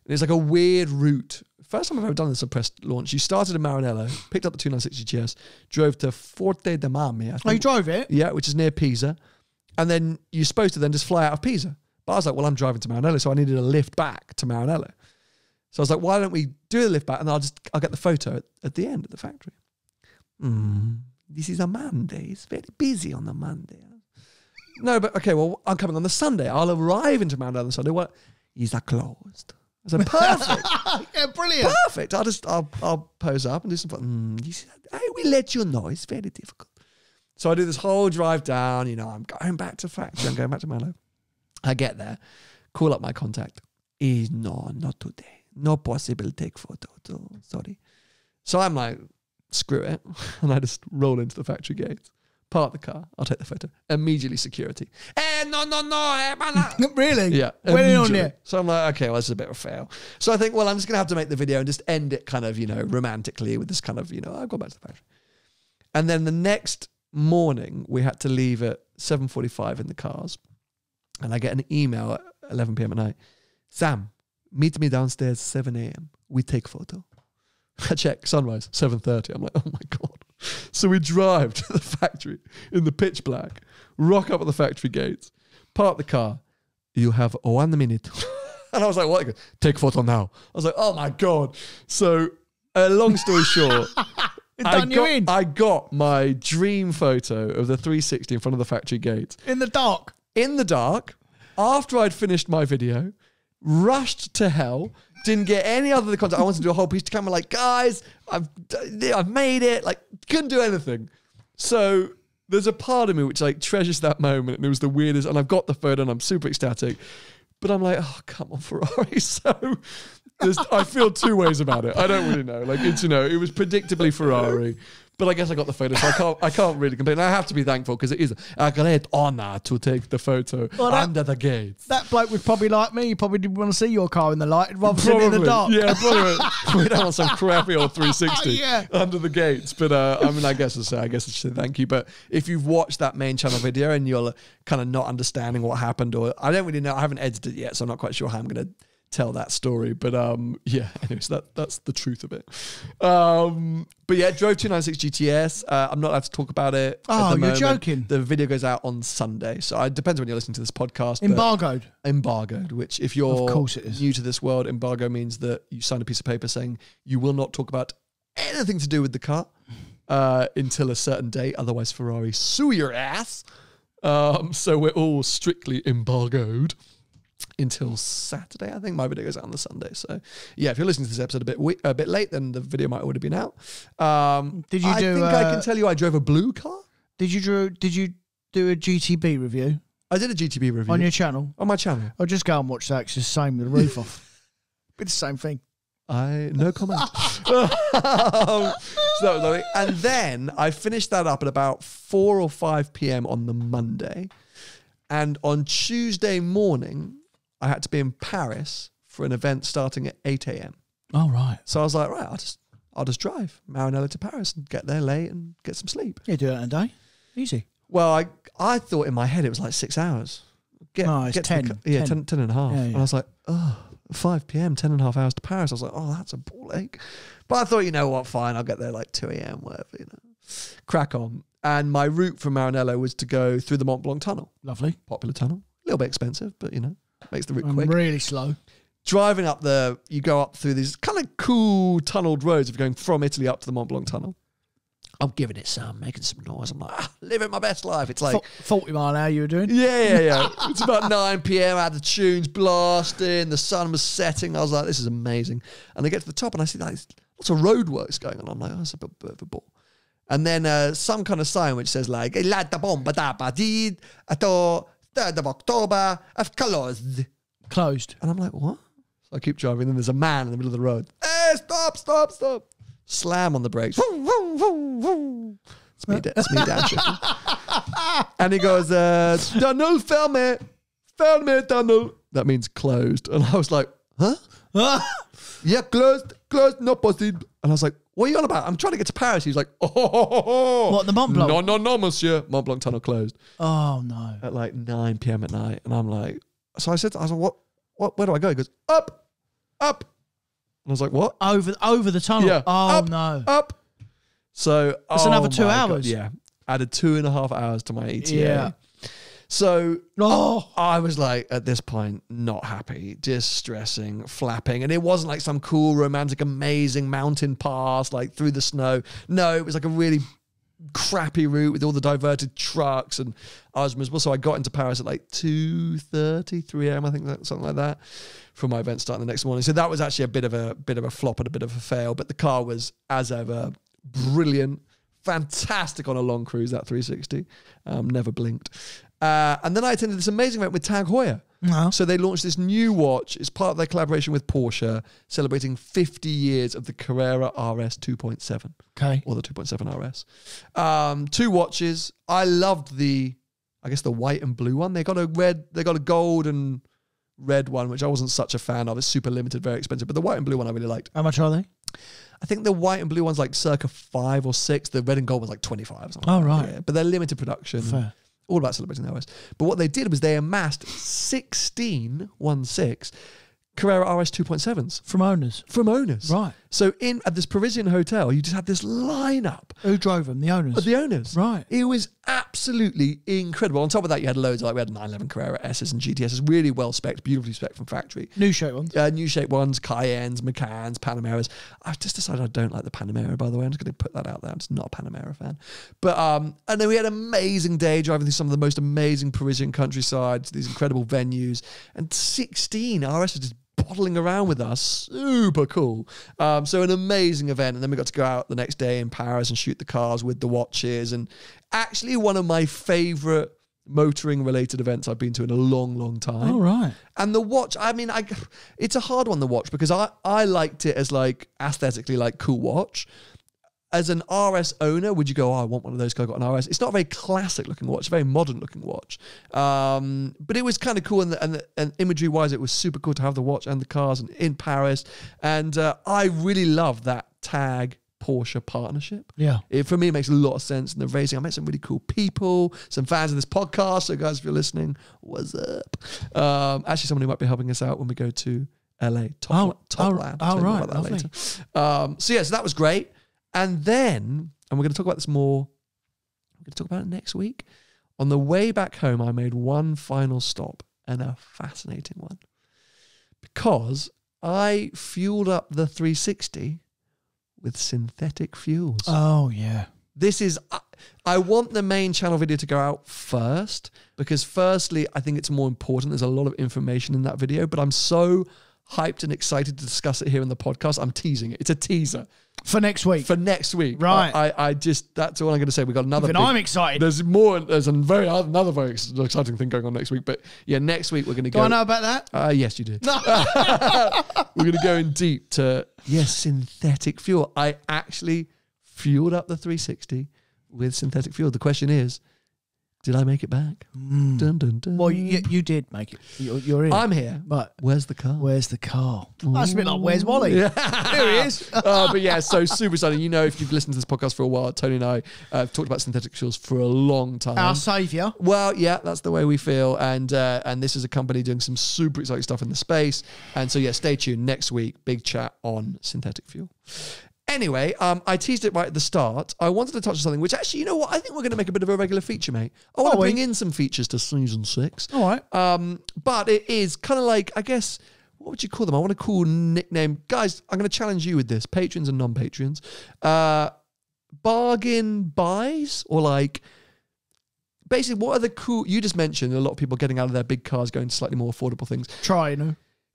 it's like a weird route. First time I've ever done this at press launch. You started in Maranello, picked up the 296 GTS, drove to Forte de Marmi. I think. Oh, you drove it? Yeah, which is near Pisa. And then you're supposed to then just fly out of Pisa. But I was like, well, I'm driving to Maranello, so I needed a lift back to Maranello. So I was like, why don't we do the lift back and I'll get the photo at the end of the factory. This is a Monday. It's very busy on the Monday. No, but okay, well, I'm coming on the Sunday. I'll arrive into Maranello on the Sunday. What? Is that closed? I said, perfect. Yeah, brilliant. Perfect. I'll pose up and do some. I will let you know. It's very difficult. So I do this whole drive down. I'm going back to factory. I'm going back to Maranello. I get there, call up my contact. No, not today. No possible take photo. Sorry. So I'm like, screw it. And I just roll into the factory gates, park the car. I'll take the photo. Immediately security. No. Really? Yeah. Went on there. So I'm like, okay, well, this is a bit of a fail. So I think, well, I'm just going to have to make the video and just end it kind of, romantically with this kind of, I've gone back to the factory. And then the next morning, we had to leave at 7:45 in the cars. And I get an email at 11 p.m. at night. Sam, meet me downstairs 7 a.m. We take photo. I check, sunrise, 7:30. I'm like, oh my God. So we drive to the factory in the pitch black, rock up at the factory gates, park the car. You have 1 minute. And I was like, what? He goes, take photo now. I was like, oh my God. So long story short, I got my dream photo of the 360 in front of the factory gates. In the dark. In the dark, after I'd finished my video, rushed to hell, didn't get any other content. I wanted to do a whole piece to camera, like, guys, I've made it, like, couldn't do anything. So there's a part of me which like treasures that moment, and it was the weirdest, and I've got the photo and I'm super ecstatic, but I'm like, oh, come on, Ferrari. So I feel two ways about it. I don't really know. Like, it's, it was predictably Ferrari. But I guess I got the photo, so I can't really complain. I have to be thankful because it is a great honour to take the photo under the gates. That bloke was probably like me. He probably didn't want to see your car in the light rather than in the dark. Yeah, probably. We don't want some crappy old 360 under the gates. But I guess I should say thank you. But if you've watched that main channel video and you're kind of not understanding what happened, or I don't really know, I haven't edited it yet, so I'm not quite sure how I'm going to tell that story, but anyways, that's the truth of it. But yeah, drove 296 GTS. I'm not allowed to talk about it. Oh, you're joking. The video goes out on Sunday, so it depends when you're listening to this podcast. Embargoed, which if you're of course it is. New to this world, embargo means that you sign a piece of paper saying you will not talk about anything to do with the car until a certain date, otherwise Ferrari sue your ass. So we're all strictly embargoed until Saturday. I think my video goes out on the Sunday. So yeah, if you're listening to this episode a bit late, then the video might already been out. I think I can tell you I drove a blue car. Did you do a GTB review? I did a GTB review. On your channel? On my channel. I'll just go and watch that. It's the same with the roof off. It's the same thing. No comment. So that was lovely. And then I finished that up at about 4 or 5 p.m. on the Monday. And on Tuesday morning, I had to be in Paris for an event starting at 8 a.m. Oh, right. So I was like, right, I'll just drive Maranello to Paris and get there late and get some sleep. You do that in a day. Easy. Well, I thought in my head it was like 6 hours. It's 10. 10 and a half. Yeah. And I was like, 5 p.m., 10 and a half hours to Paris. I was like, oh, that's a ball ache. But I thought, you know what, fine, I'll get there like 2 a.m., whatever, crack on. And my route from Maranello was to go through the Mont Blanc Tunnel. Lovely. Popular tunnel. A little bit expensive, but, makes the route quick. Really slow. Driving up you go up through these kind of cool tunneled roads if you're going from Italy up to the Mont Blanc Tunnel. I'm giving it some, making some noise. I'm like, living my best life. It's like 40 mile an hour you were doing? Yeah. It's about 9 p.m. I had the tunes blasting. The sun was setting. I was like, this is amazing. And I get to the top and I see like lots of roadworks going on. I'm like, oh, that's a bit of a bore. And then some kind of sign which says like, la da bomba da badid, ato 3rd of October, I've closed. And I'm like, what? So I keep driving, and there's a man in the middle of the road. Hey, stop. Slam on the brakes. It's me, Dan. And he goes, tunnel fermé, tunnel. That means closed. And I was like, huh? Yeah, closed, no possible. And I was like, what are you on about? I'm trying to get to Paris. He was like, oh. What, the Mont Blanc? No, monsieur. Mont Blanc tunnel closed. Oh, no. At like 9 p.m. at night. And I'm like, so I was like, what, where do I go? He goes, up. And I was like, what? Over the tunnel? Yeah. Oh, no. Up. So, it's another 2 hours. God, yeah. Added 2.5 hours to my ETA. Yeah. So I was like, at this point, not happy, just stressing, flapping. And it wasn't like some cool, romantic, amazing mountain pass, like through the snow. No, it was like a really crappy route with all the diverted trucks. And I was miserable. So I got into Paris at like 2:30, 3 a.m., I think, something like that, for my event starting the next morning. So that was actually a bit of a flop and a bit of a fail. But the car was, as ever, brilliant, fantastic on a long cruise, that 360. Never blinked. And then I attended this amazing event with Tag Heuer. No. So they launched this new watch. It's part of their collaboration with Porsche, celebrating 50 years of the Carrera RS 2.7. Okay. Or the 2.7 RS. 2 watches. I loved the white and blue one. They got a gold and red one, which I wasn't such a fan of. It's super limited, very expensive. But the white and blue one I really liked. How much are they? I think the white and blue one's like circa 5 or 6. The red and gold was like 25 or something. Oh, right. Yeah, but they're limited production. Fair. All about celebrating the RS. But what they did was they amassed 16 Carrera RS 2.7s. From owners? From owners. Right. So at this Parisian hotel, you just had this lineup. Who drove them? The owners? Of the owners. Right. It was absolutely incredible. On top of that, you had loads, like we had 911 Carrera S's and GTS's, really well spec'd, beautifully spec'd from factory. New shape ones? New shape ones, Cayennes, Macans, Panameras. I've just decided I don't like the Panamera, by the way. I'm just going to put that out there. I'm just not a Panamera fan. But, and then we had an amazing day driving through some of the most amazing Parisian countryside, these incredible venues, and 16 RS's just bottling around with us. Super cool. So an amazing event. And then we got to go out the next day in Paris and shoot the cars with the watches. And actually one of my favorite motoring related events I've been to in a long, long time. Oh, right. And the watch, I mean, it's a hard one to watch because I liked it as like aesthetically like cool watch. As an RS owner, would you go, I want one of those because I got an RS? It's not a very classic looking watch, a very modern looking watch. But it was kind of cool, and imagery wise, it was super cool to have the watch and the cars in Paris. And I really love that Tag Porsche partnership. Yeah. For me, it makes a lot of sense. And the racing, I met some really cool people, some fans of this podcast. So guys, if you're listening, what's up? Actually, someone who might be helping us out when we go to LA. Top Lad. Oh, right. About that later. So that was great. And then, and we're going to talk about this more, we're going to talk about it next week. On the way back home, I made one final stop, and a fascinating one. Because I fueled up the 360 with synthetic fuels. Oh, yeah. This is, I want the main channel video to go out first, because firstly, I think it's more important. There's a lot of information in that video, but I'm so hyped and excited to discuss it here in the podcast. I'm teasing it. It's a teaser. For next week. Right. I just, that's all I'm going to say. We've got another Even I'm excited. There's another very exciting thing going on next week. But yeah, next week we're going to go. Do I know about that? Yes, you do. We're going to go in deep to, synthetic fuel. I actually fueled up the 360 with synthetic fuel. The question is, did I make it back? Dun, dun, dun. Well, you did make it. You're in. I'm here. But where's the car? That's a bit like, where's Wally? Yeah. There he is. But yeah, so super exciting. You know, if you've listened to this podcast for a while, Tony and I have talked about synthetic fuels for a long time. Our saviour. Well, yeah, that's the way we feel. And this is a company doing some super exciting stuff in the space. And so yeah, stay tuned. Next week, big chat on synthetic fuel. Anyway, I teased it right at the start. I wanted to touch on something which actually, you know what? I think we're going to make a bit of a regular feature, mate. I want to bring in some features to season 6. All right. But it is kind of like, I guess, what would you call them? I want a cool nickname. Guys, I'm going to challenge you with this. Patrons and non-patrons. Bargain buys, or like, basically, what are the cool, you just mentioned a lot of people getting out of their big cars, going to slightly more affordable things.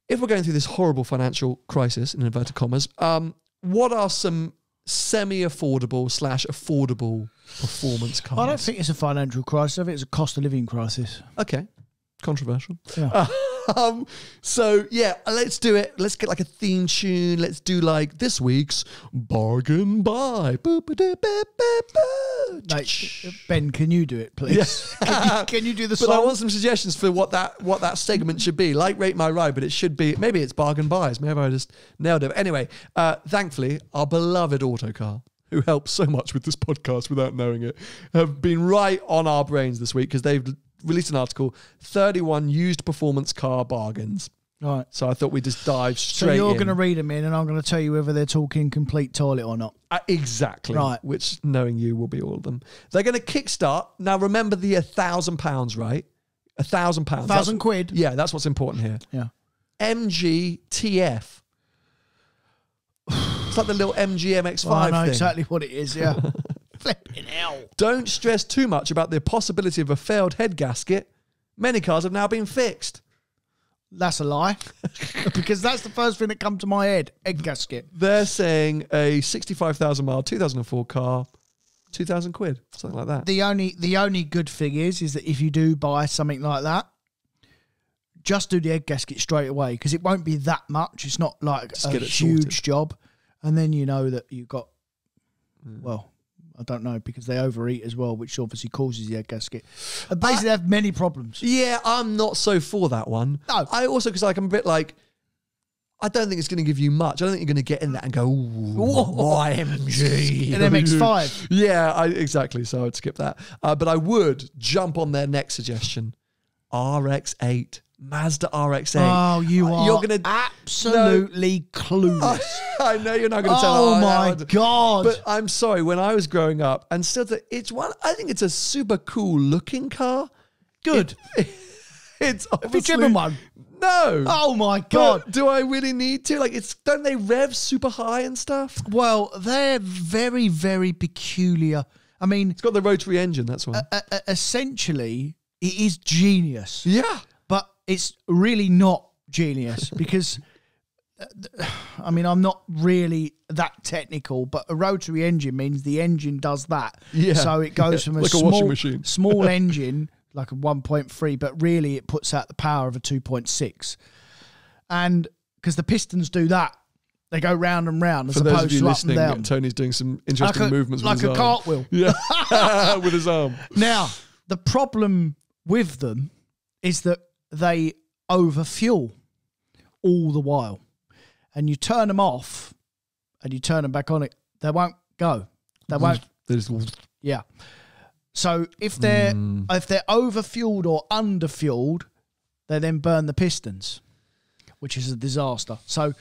If we're going through this horrible financial crisis, in inverted commas, what are some semi-affordable / affordable performance cars? I don't think it's a financial crisis. I think it's a cost of living crisis. Okay. Controversial. Yeah. So yeah, let's do it. Let's get like a theme tune. Let's do like this week's bargain buy. Ben, can you do it, please? Yeah. Can you do the But song? I want some suggestions for what that segment should be. Like Rate My Ride, but it should be, maybe it's bargain buys. Maybe I just nailed it. Anyway, thankfully, our beloved Autocar, who helps so much with this podcast without knowing it, have been right on our brains this week because they've released an article, 31 used performance car bargains. Right. So I thought we'd just dive straight in. So you're going to read them in and I'm going to tell you whether they're talking complete toilet or not. Exactly. Right. Which, knowing you, will be all of them. They're going to kickstart. Now, remember the £1,000, right? £1,000. £1,000? Yeah, that's what's important here. Yeah. MGTF. It's like the little MG MX-5 I know thing. exactly what it is, yeah. Flipping hell. Don't stress too much about the possibility of a failed head gasket. Many cars have now been fixed. That's a lie. Because that's the first thing that comes to my head. Head gasket. They're saying a 65,000 mile 2004 car, £2,000, something like that. The only good thing is that if you do buy something like that, just do the head gasket straight away because it won't be that much. It's not like Just a get it huge sorted. job. And then you know that you got, well, I don't know, because they overeat as well, which obviously causes the head gasket. And basically, they have many problems. Yeah, I'm not so for that one. No. I also, because like, I'm a bit like, I don't think it's going to give you much. I don't think you're going to get in that and go, ooh, YMG. An MX-5. Yeah, exactly. So I'd skip that. But I would jump on their next suggestion. RX-8. Mazda RX-8. Oh, you're gonna absolutely clueless. I know you're not going to tell. Oh my God. But I'm sorry. When I was growing up, and still, it's one. I think it's a super cool looking car. Good. It's Have you driven one? No. Oh my God. But do I really need to? Like, don't they rev super high and stuff? Well, they're very, very peculiar. I mean, It's got the rotary engine. That's why. essentially, it is genius. Yeah. But it's really not genius because, I mean, I'm not really that technical, but a rotary engine means the engine does that. Yeah. So it goes from Like a washing machine. small engine, like a 1.3, but really it puts out the power of a 2.6. And because the pistons do that, they go round and round as For those of opposed you to up and listening, down. Tony's doing some interesting movements with like his a arm. cartwheel. Yeah. With his arm. Now, the problem with them is that they overfuel all the while. And you turn them off and you turn them back on, they won't go. They won't. Yeah. So if they're overfueled or underfueled, they then burn the pistons, which is a disaster. So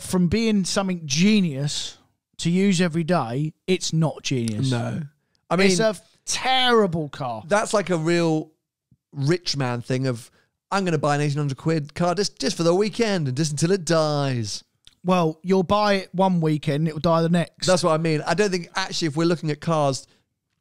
from being something genius to use every day, it's not genius. No. I mean, it's a terrible car. That's like a real rich man thing of, I'm going to buy an £1,800 car just for the weekend and just until it dies. Well, you'll buy it one weekend, it will die the next. That's what I mean. I don't think, actually, if we're looking at cars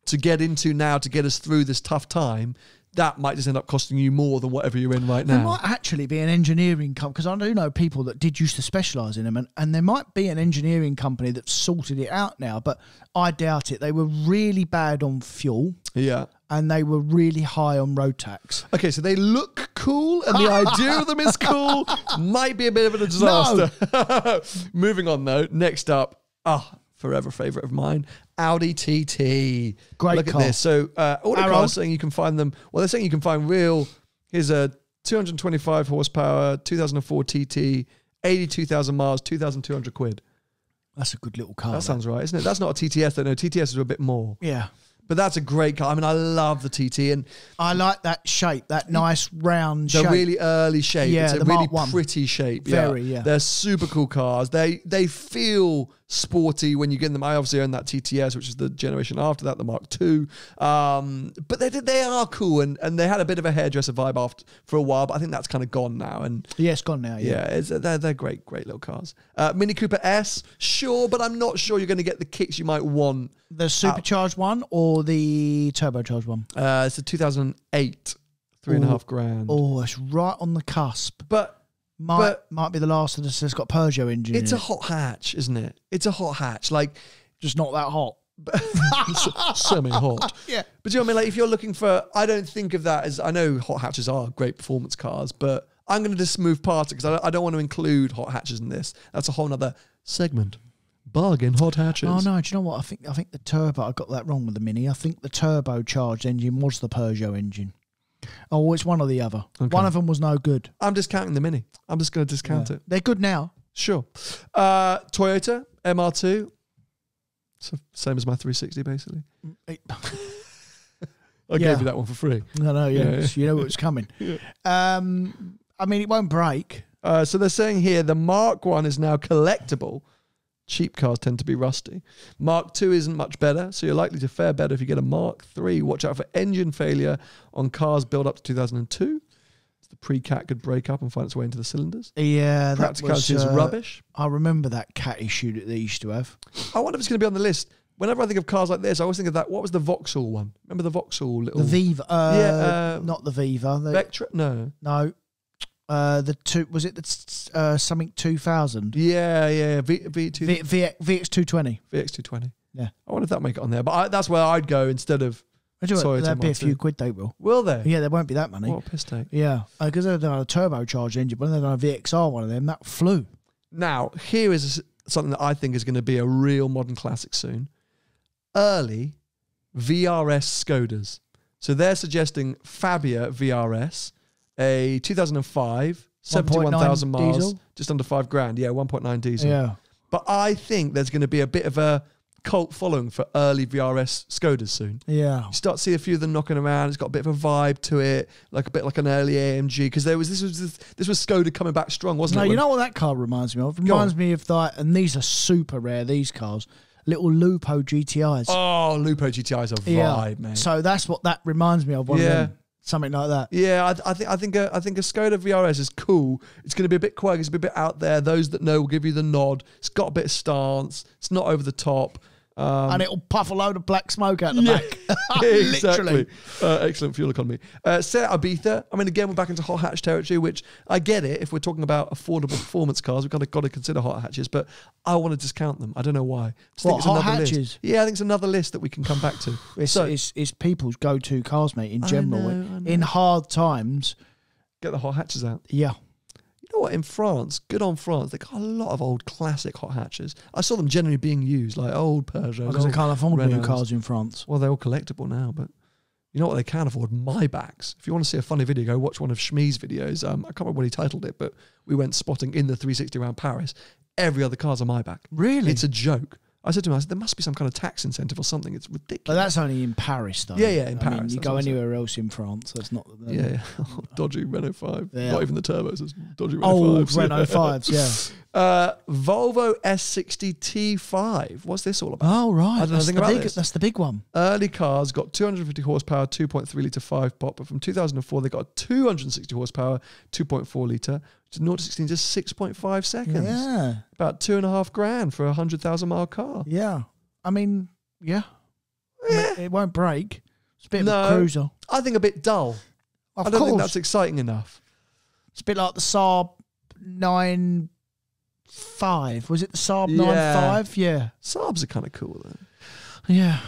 to get into now to get us through this tough time, that might just end up costing you more than whatever you're in right now. There might actually be an engineering company, because I do know people that did used to specialise in them, and there might be an engineering company that's sorted it out now, but I doubt it. They were really bad on fuel. Yeah. And they were really high on road tax. Okay, so they look cool, and the idea of them is cool. Might be a bit of a disaster. No. Moving on, though. Next up, forever favourite of mine, Audi TT. Great Look car. at this. So, all the cars saying you can find them. Well, they're saying you can find here's a 225 horsepower, 2004 TT, 82,000 miles, £2,200. That's a good little car. That sounds right, isn't it? That's not a TTS, though. No, TTS is a bit more. Yeah. But that's a great car. I mean, I love the TT. And I like that shape, that nice round shape. The really early shape. Yeah, it's a the really Mark 1. pretty shape. Very, yeah. They're super cool cars. They feel sporty when you get them. I obviously own that TTS, which is the generation after that, the Mark II. But they are cool, and they had a bit of a hairdresser vibe for a while, but I think that's kind of gone now. And yeah, it's gone now, yeah. They're great little cars. Mini Cooper S, sure, but I'm not sure you're going to get the kicks you might want. The supercharged one or the turbocharged one? It's a 2008, $3,500. Oh, it's right on the cusp. But might be the last of this that's got Peugeot engine. It's a hot hatch, isn't it? It's a hot hatch. Like, just not that hot. Semi-hot. Yeah. But do you know what I mean? Like, if you're looking for, I don't think of that as, I know hot hatches are great performance cars, but I'm going to just move past it because I don't want to include hot hatches in this. That's a whole nother segment. Bargain hot hatches. Oh no, do you know what? I think the turbo, I got that wrong with the Mini. I think the turbocharged engine was the Peugeot engine. Oh, it's one or the other. Okay. One of them was no good. I'm discounting the Mini. I'm just going to discount it. They're good now. Sure. Toyota MR2. So same as my 360, basically. I gave you that one for free. No, yeah. You know what's coming. Yeah. I mean, it won't break. So they're saying here the Mark 1 is now collectible. Cheap cars tend to be rusty. Mark 2 isn't much better, so you're likely to fare better if you get a Mark 3. Watch out for engine failure on cars built up to 2002. The pre-cat could break up and find its way into the cylinders. Yeah, practicality is rubbish. I remember that cat issue that they used to have. I wonder if it's going to be on the list. Whenever I think of cars like this, I always think of that. What was the Vauxhall one? Remember the Vauxhall little... The Viva. Not the Viva. Vectra? No. No. The two, was it the something 2000? Yeah. VX220. VX220. Yeah. I wonder if that'll make it on there. But that's where I'd go instead of... There'll be a few quid, they will. Will there? Yeah, there won't be that money. What a piss take. Yeah, because they've done a turbocharged engine, but they've done a VXR one of them, that flew. Now, here is something that I think is going to be a real modern classic soon. Early VRS Skodas. So they're suggesting Fabia VRS, a 2005, 71,000 miles, diesel? Just under $5,000. Yeah, 1.9 diesel. Yeah. But I think there's going to be a bit of a cult following for early VRS Skodas soon. Yeah. You start to see a few of them knocking around. It's got a bit of a vibe to it, like a bit like an early AMG, because this was Skoda coming back strong, wasn't it? No, you know what that car reminds me of? It reminds me of that, and these are super rare, these cars. Little Lupo GTIs. Oh, Lupo GTIs are vibe, man. So that's what that reminds me of. One of them. Something like that. Yeah, I think a Skoda VRS is cool. It's going to be a bit quirky. It's going to be a bit out there. Those that know will give you the nod. It's got a bit of stance. It's not over the top. And it'll puff a load of black smoke out the back. Exactly. Excellent fuel economy. Seat Ibiza. I mean, again, we're back into hot hatch territory, which I get it. If we're talking about affordable performance cars, we've got to consider hot hatches, but I want to discount them. I don't know why. Hot hatches? List. Yeah, I think it's another list that we can come back to. It's people's go-to cars, mate, in general. I know. In hard times. Get the hot hatches out. Yeah. You know what? In France, good on France, they got a lot of old classic hot hatches. I saw them generally being used, like old Peugeot. Because they can't afford new cars in France. Well, they're all collectible now, but you know what they can afford? Maybachs. If you want to see a funny video, go watch one of Shmee's videos. I can't remember what he titled it, but we went spotting in the 360 around Paris. Every other car's a Maybach. Really? It's a joke. I said to him, there must be some kind of tax incentive or something. It's ridiculous. But that's only in Paris, though. Yeah, in Paris. Mean, you go anywhere else in France, that's not... Yeah. Dodgy Renault 5. Yeah. Not even the turbos. It's dodgy Renault 5s. Old Renault 5s, yeah. Volvo S60 T5. What's this all about? Oh, right. I don't know anything about this. That's the big one. Early cars got 250 horsepower, 2.3 litre 5-pot, but from 2004 they got 260 horsepower, 2.4 litre, 0 to 16 just 6.5 seconds. Yeah. About $2,500 for a 100,000 mile car. Yeah. I mean, yeah. I mean, it won't break. It's a bit of a cruiser. I think a bit dull. I don't think that's exciting enough. It's a bit like the Saab 9.5. Was it the Saab 9.5? Yeah. Saabs are kind of cool, though. Yeah.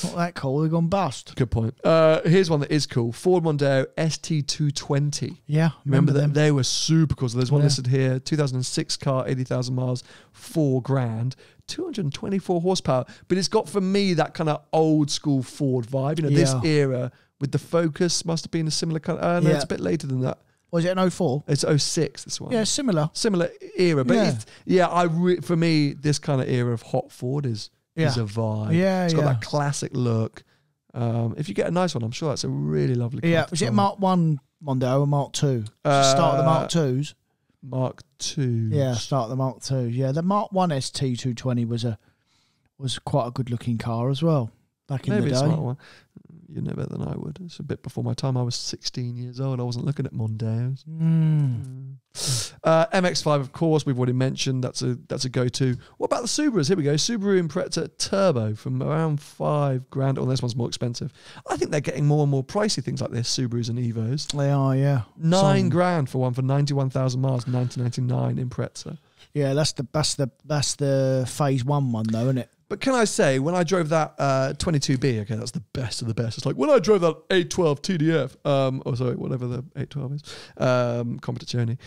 Not that cool. They've gone bust. Good point. Here's one that is cool. Ford Mondeo ST220. Yeah. Remember them? They were super cool. So there's one listed here. 2006 car, 80,000 miles, $4,000, 224 horsepower. But it's got, for me, that kind of old school Ford vibe. You know, this era with the Focus must have been a similar kind of... No, it's a bit later than that. Was it an 04? It's 06, this one. Yeah, similar. Similar era. But for me, this kind of era of hot Ford is a vibe. Yeah, it's got that classic look. If you get a nice one, I'm sure that's a really lovely car. Yeah, was it Mark 1 Mondeo or Mark 2? Start the Mark 2s? Mark 2. Yeah, start the Mark 2. Yeah, the Mark 1 ST220 was quite a good looking car as well back in the day. Maybe a smart one. You know better than I would. It's a bit before my time. I was 16 years old. I wasn't looking at Mondeos. MX-5, of course, we've already mentioned. That's a go-to. What about the Subarus? Here we go. Subaru Impreza Turbo from around $5,000. Oh, this one's more expensive. I think they're getting more and more pricey, things like this, Subarus and Evos. They are, yeah. $9,000 for one for 91,000 miles, 1999 Impreza. Yeah, that's the phase one though, isn't it? But can I say, when I drove that 22B, okay, that's the best of the best. It's like when I drove that 812 TDF, whatever the 812 is, Competizione,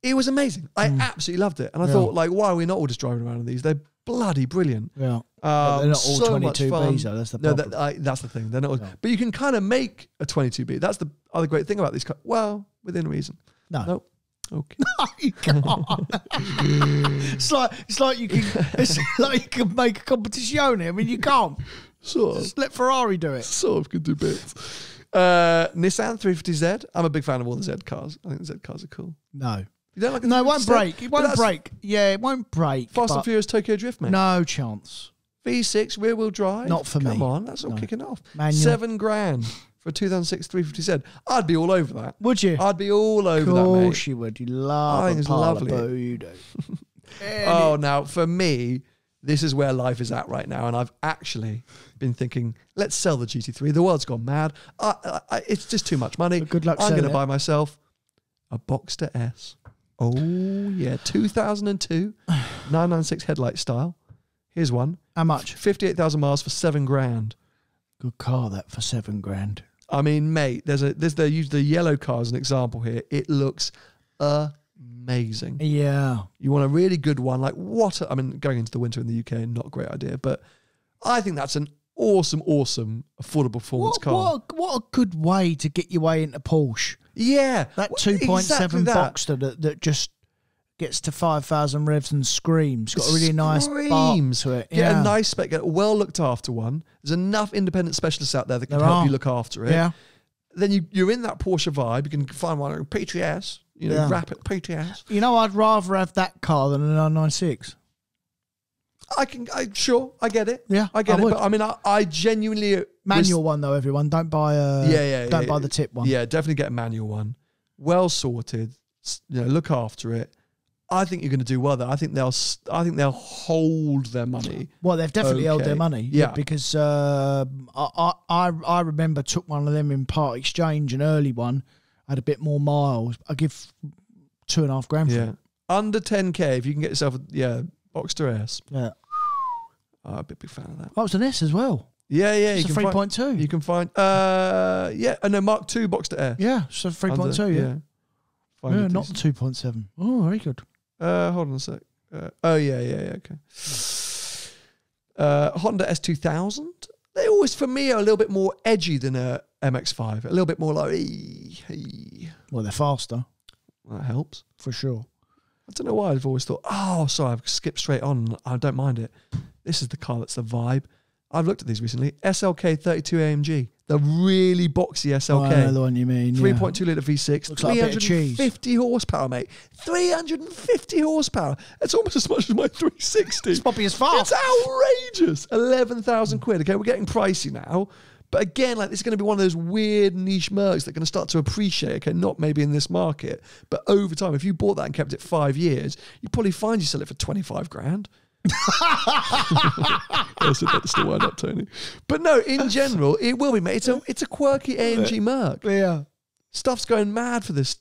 it was amazing. I absolutely loved it. And I thought, like, why are we not all just driving around in these? They're bloody brilliant. Yeah. They're not all so 22Bs, though. That's the problem. No, that's the thing. They're not. Yeah. But you can kind of make a 22B. That's the other great thing about these cars. Well, within reason. No. Nope. Okay. No, you can't. it's like you can make a competition. I mean, you can't. Sort of. Just let Ferrari do it. Sort of can do bits. Nissan 350Z. I'm a big fan of all the Z cars. I think the Z cars are cool. No. You don't like it won't break. It won't break. Yeah, it won't break. Fast and Furious Tokyo Drift, mate. No chance. V6 rear wheel drive. Not for me. Come on, that's all kicking off. Manual. $7,000 for a 2006 350Z. I'd be all over that. Would you? I'd be all over that, mate. Of course you would. You love I think a it's pile lovely. of boo, you do. Oh, now, for me, this is where life is at right now. And I've actually been thinking, let's sell the GT3. The world's gone mad. It's just too much money. Good luck I'm selling going to it. buy myself a Boxster S. Oh, yeah. 2002. 996 headlight style. Here's one. How much? 58,000 miles for $7,000. Good car, that, for $7,000. I mean, mate, they use the yellow car as an example here. It looks amazing. Yeah. You want a really good one. Like I mean, going into the winter in the UK, not a great idea, but I think that's an awesome, affordable performance car. What a good way to get your way into Porsche. Yeah. That 2.7 exactly Boxster that just gets to 5,000 revs and screams. Got a really nice bark to it. Get a nice spec, get a well looked after one. There's enough independent specialists out there that can help you look after it. Yeah. Then you're in that Porsche vibe. You can find one on PTS, wrap it PTS. You know, I'd rather have that car than a 996. I get it. Yeah, I get I it. would. But I mean, I genuinely manual one though. Everyone, don't buy don't buy the tip one. Yeah, definitely get a manual one. Well sorted. Look after it. I think you're going to do well there. I think they'll hold their money. Well, they've definitely held their money. Yeah, because I remember took one of them in part exchange, an early one, had a bit more miles. I give $2,500 for it. Under 10K if you can get yourself Boxster S. Yeah. I'm a big fan of that. Oh, it's an S as well. Yeah. It's you a can 3.2. You can find Mark II Boxster S. Yeah, so 3.2. Yeah. Not the 2.7. Oh, very good. Hold on a sec. Okay. Honda S2000. They always, for me, are a little bit more edgy than a MX-5. A little bit more like, Well, they're faster. That helps. For sure. I don't know why I've always thought, I've skipped straight on. I don't mind it. This is the car that's the vibe. I've looked at these recently. SLK 32 AMG. The really boxy SLK. Oh, I know the one you mean. 3.2 litre V6. Looks like a bit of cheese. 350 horsepower, mate. 350 horsepower. It's almost as much as my 360. It's poppy as fast. It's outrageous. 11,000 quid. Okay, we're getting pricey now. But again, like, this is going to be one of those weird niche mercs that are going to start to appreciate, okay, not maybe in this market, but over time, if you bought that and kept it 5 years, you'd probably find you sell it for $25,000. That's the wind up, Tony. But no, in general, it will be, mate. It's a quirky AMG Merc. Yeah. Stuff's going mad for this,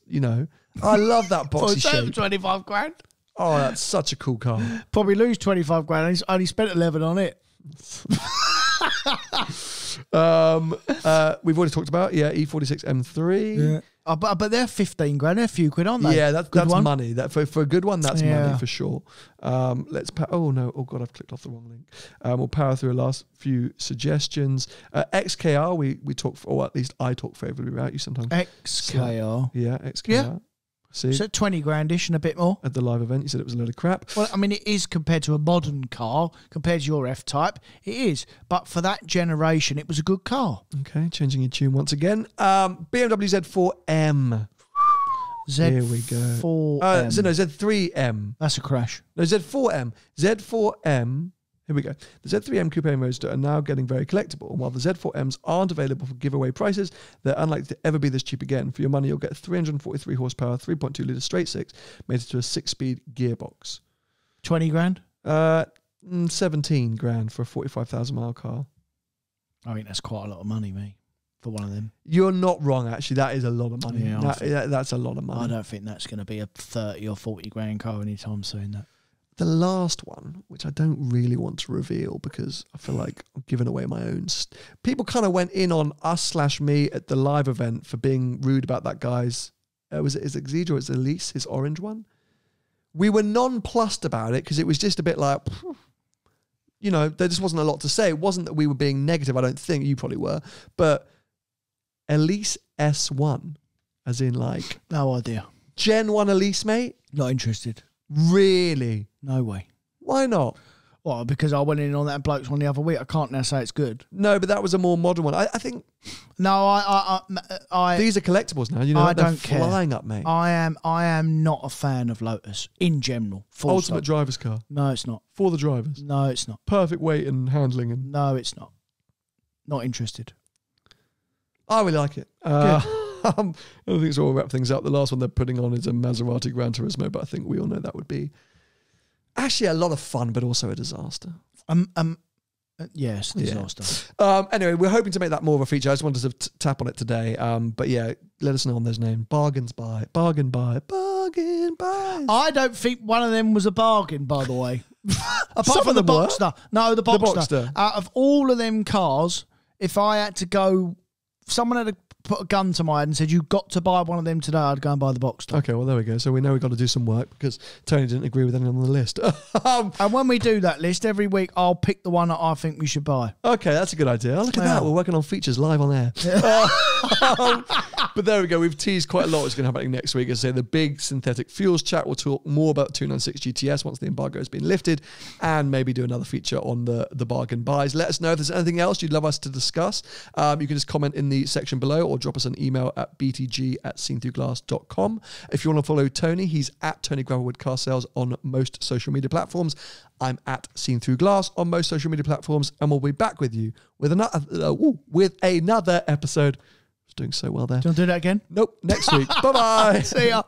I love that boxy shape. $25,000. Oh, that's such a cool car. Probably lose $25,000. He's only spent 11 on it. We've already talked about E46 M3. Yeah. But they're $15,000. They're a few quid, aren't they? Yeah, that's money. That for a good one, that's money for sure. Let's. Oh God, I've clicked off the wrong link. We'll power through the last few suggestions. XKR, we talk, or at least I talk favourably about. You sometimes. XKR. Yeah, XKR. Yeah. See, so $20,000-ish and a bit more at the live event. You said it was a load of crap. Well, I mean, it is compared to a modern car, compared to your F-Type. It is, but for that generation, it was a good car. Okay, changing your tune once again. BMW Z4M. Here we go. Z3M. That's a crash. No, Z4M. Z4M. Here we go. The Z3M Coupe and Roadster are now getting very collectible. And while the Z4Ms aren't available for giveaway prices, they're unlikely to ever be this cheap again. For your money, you'll get 343 horsepower, 3.2 litre straight six, made to a 6-speed gearbox. $20,000? 17 grand for a 45,000 mile car. I think that's quite a lot of money, me, for one of them. You're not wrong, actually. That is a lot of money. Yeah, that's a lot of money. I don't think that's going to be a 30 or 40 grand car anytime soon. That. the last one, which I don't really want to reveal because I feel like I'm giving away my own. People kind of went in on us/me at the live event for being rude about that guy's. Was it his Exige or his Elise, his orange one? We were nonplussed about it because it was just a bit like, you know, there just wasn't a lot to say. It wasn't that we were being negative. I don't think you probably were, but Elise S1, as in like no idea. Gen 1 Elise, mate. Not interested. Really? No way. Why not? Well, because I went in on that bloke's one the other week. I can't now say it's good. No, but that was a more modern one. I think. No, I these are collectibles now. You know, I they're don't flying care. up, mate. I am not a fan of Lotus in general. Ultimate driver's car. No, it's not. For the drivers. No, it's not. Perfect weight and handling. And no, it's not. Not interested. I really like it. I think it's all wrap things up. The last one they're putting on is a Maserati Gran Turismo, but I think we all know that would be actually a lot of fun, but also a disaster. Yes, disaster. Yeah. Anyway, we're hoping to make that more of a feature. I just wanted to tap on it today. But yeah, let us know on those names. Bargains buy, bargain buy, bargain buys. I don't think one of them was a bargain, by the way. Apart Some from of the them were. Boxster. No, the Boxster. Out of all of them cars, if I had to go, if someone had to put a gun to my head and said, you've got to buy one of them today, I'd go and buy the Boxster. Okay, well, there we go. So we know we've got to do some work because Tony didn't agree with anyone on the list. And when we do that list, every week I'll pick the one that I think we should buy. Okay, that's a good idea. Oh, look at that. We're working on features live on air. But there we go. We've teased quite a lot what's going to happen next week. As I say, the big synthetic fuels chat. We'll talk more about 296 GTS once the embargo has been lifted and maybe do another feature on the bargain buys. Let us know if there's anything else you'd love us to discuss. You can just comment in the section below or drop us an email at btg@seenthroughglass.com. If you want to follow Tony, he's at Tony Gravelwood Car Sales on most social media platforms. I'm at Seen Through Glass on most social media platforms, and we'll be back with you with another episode. I was doing so well there. Do you want to do that again? Nope. Next week. Bye-bye. See ya.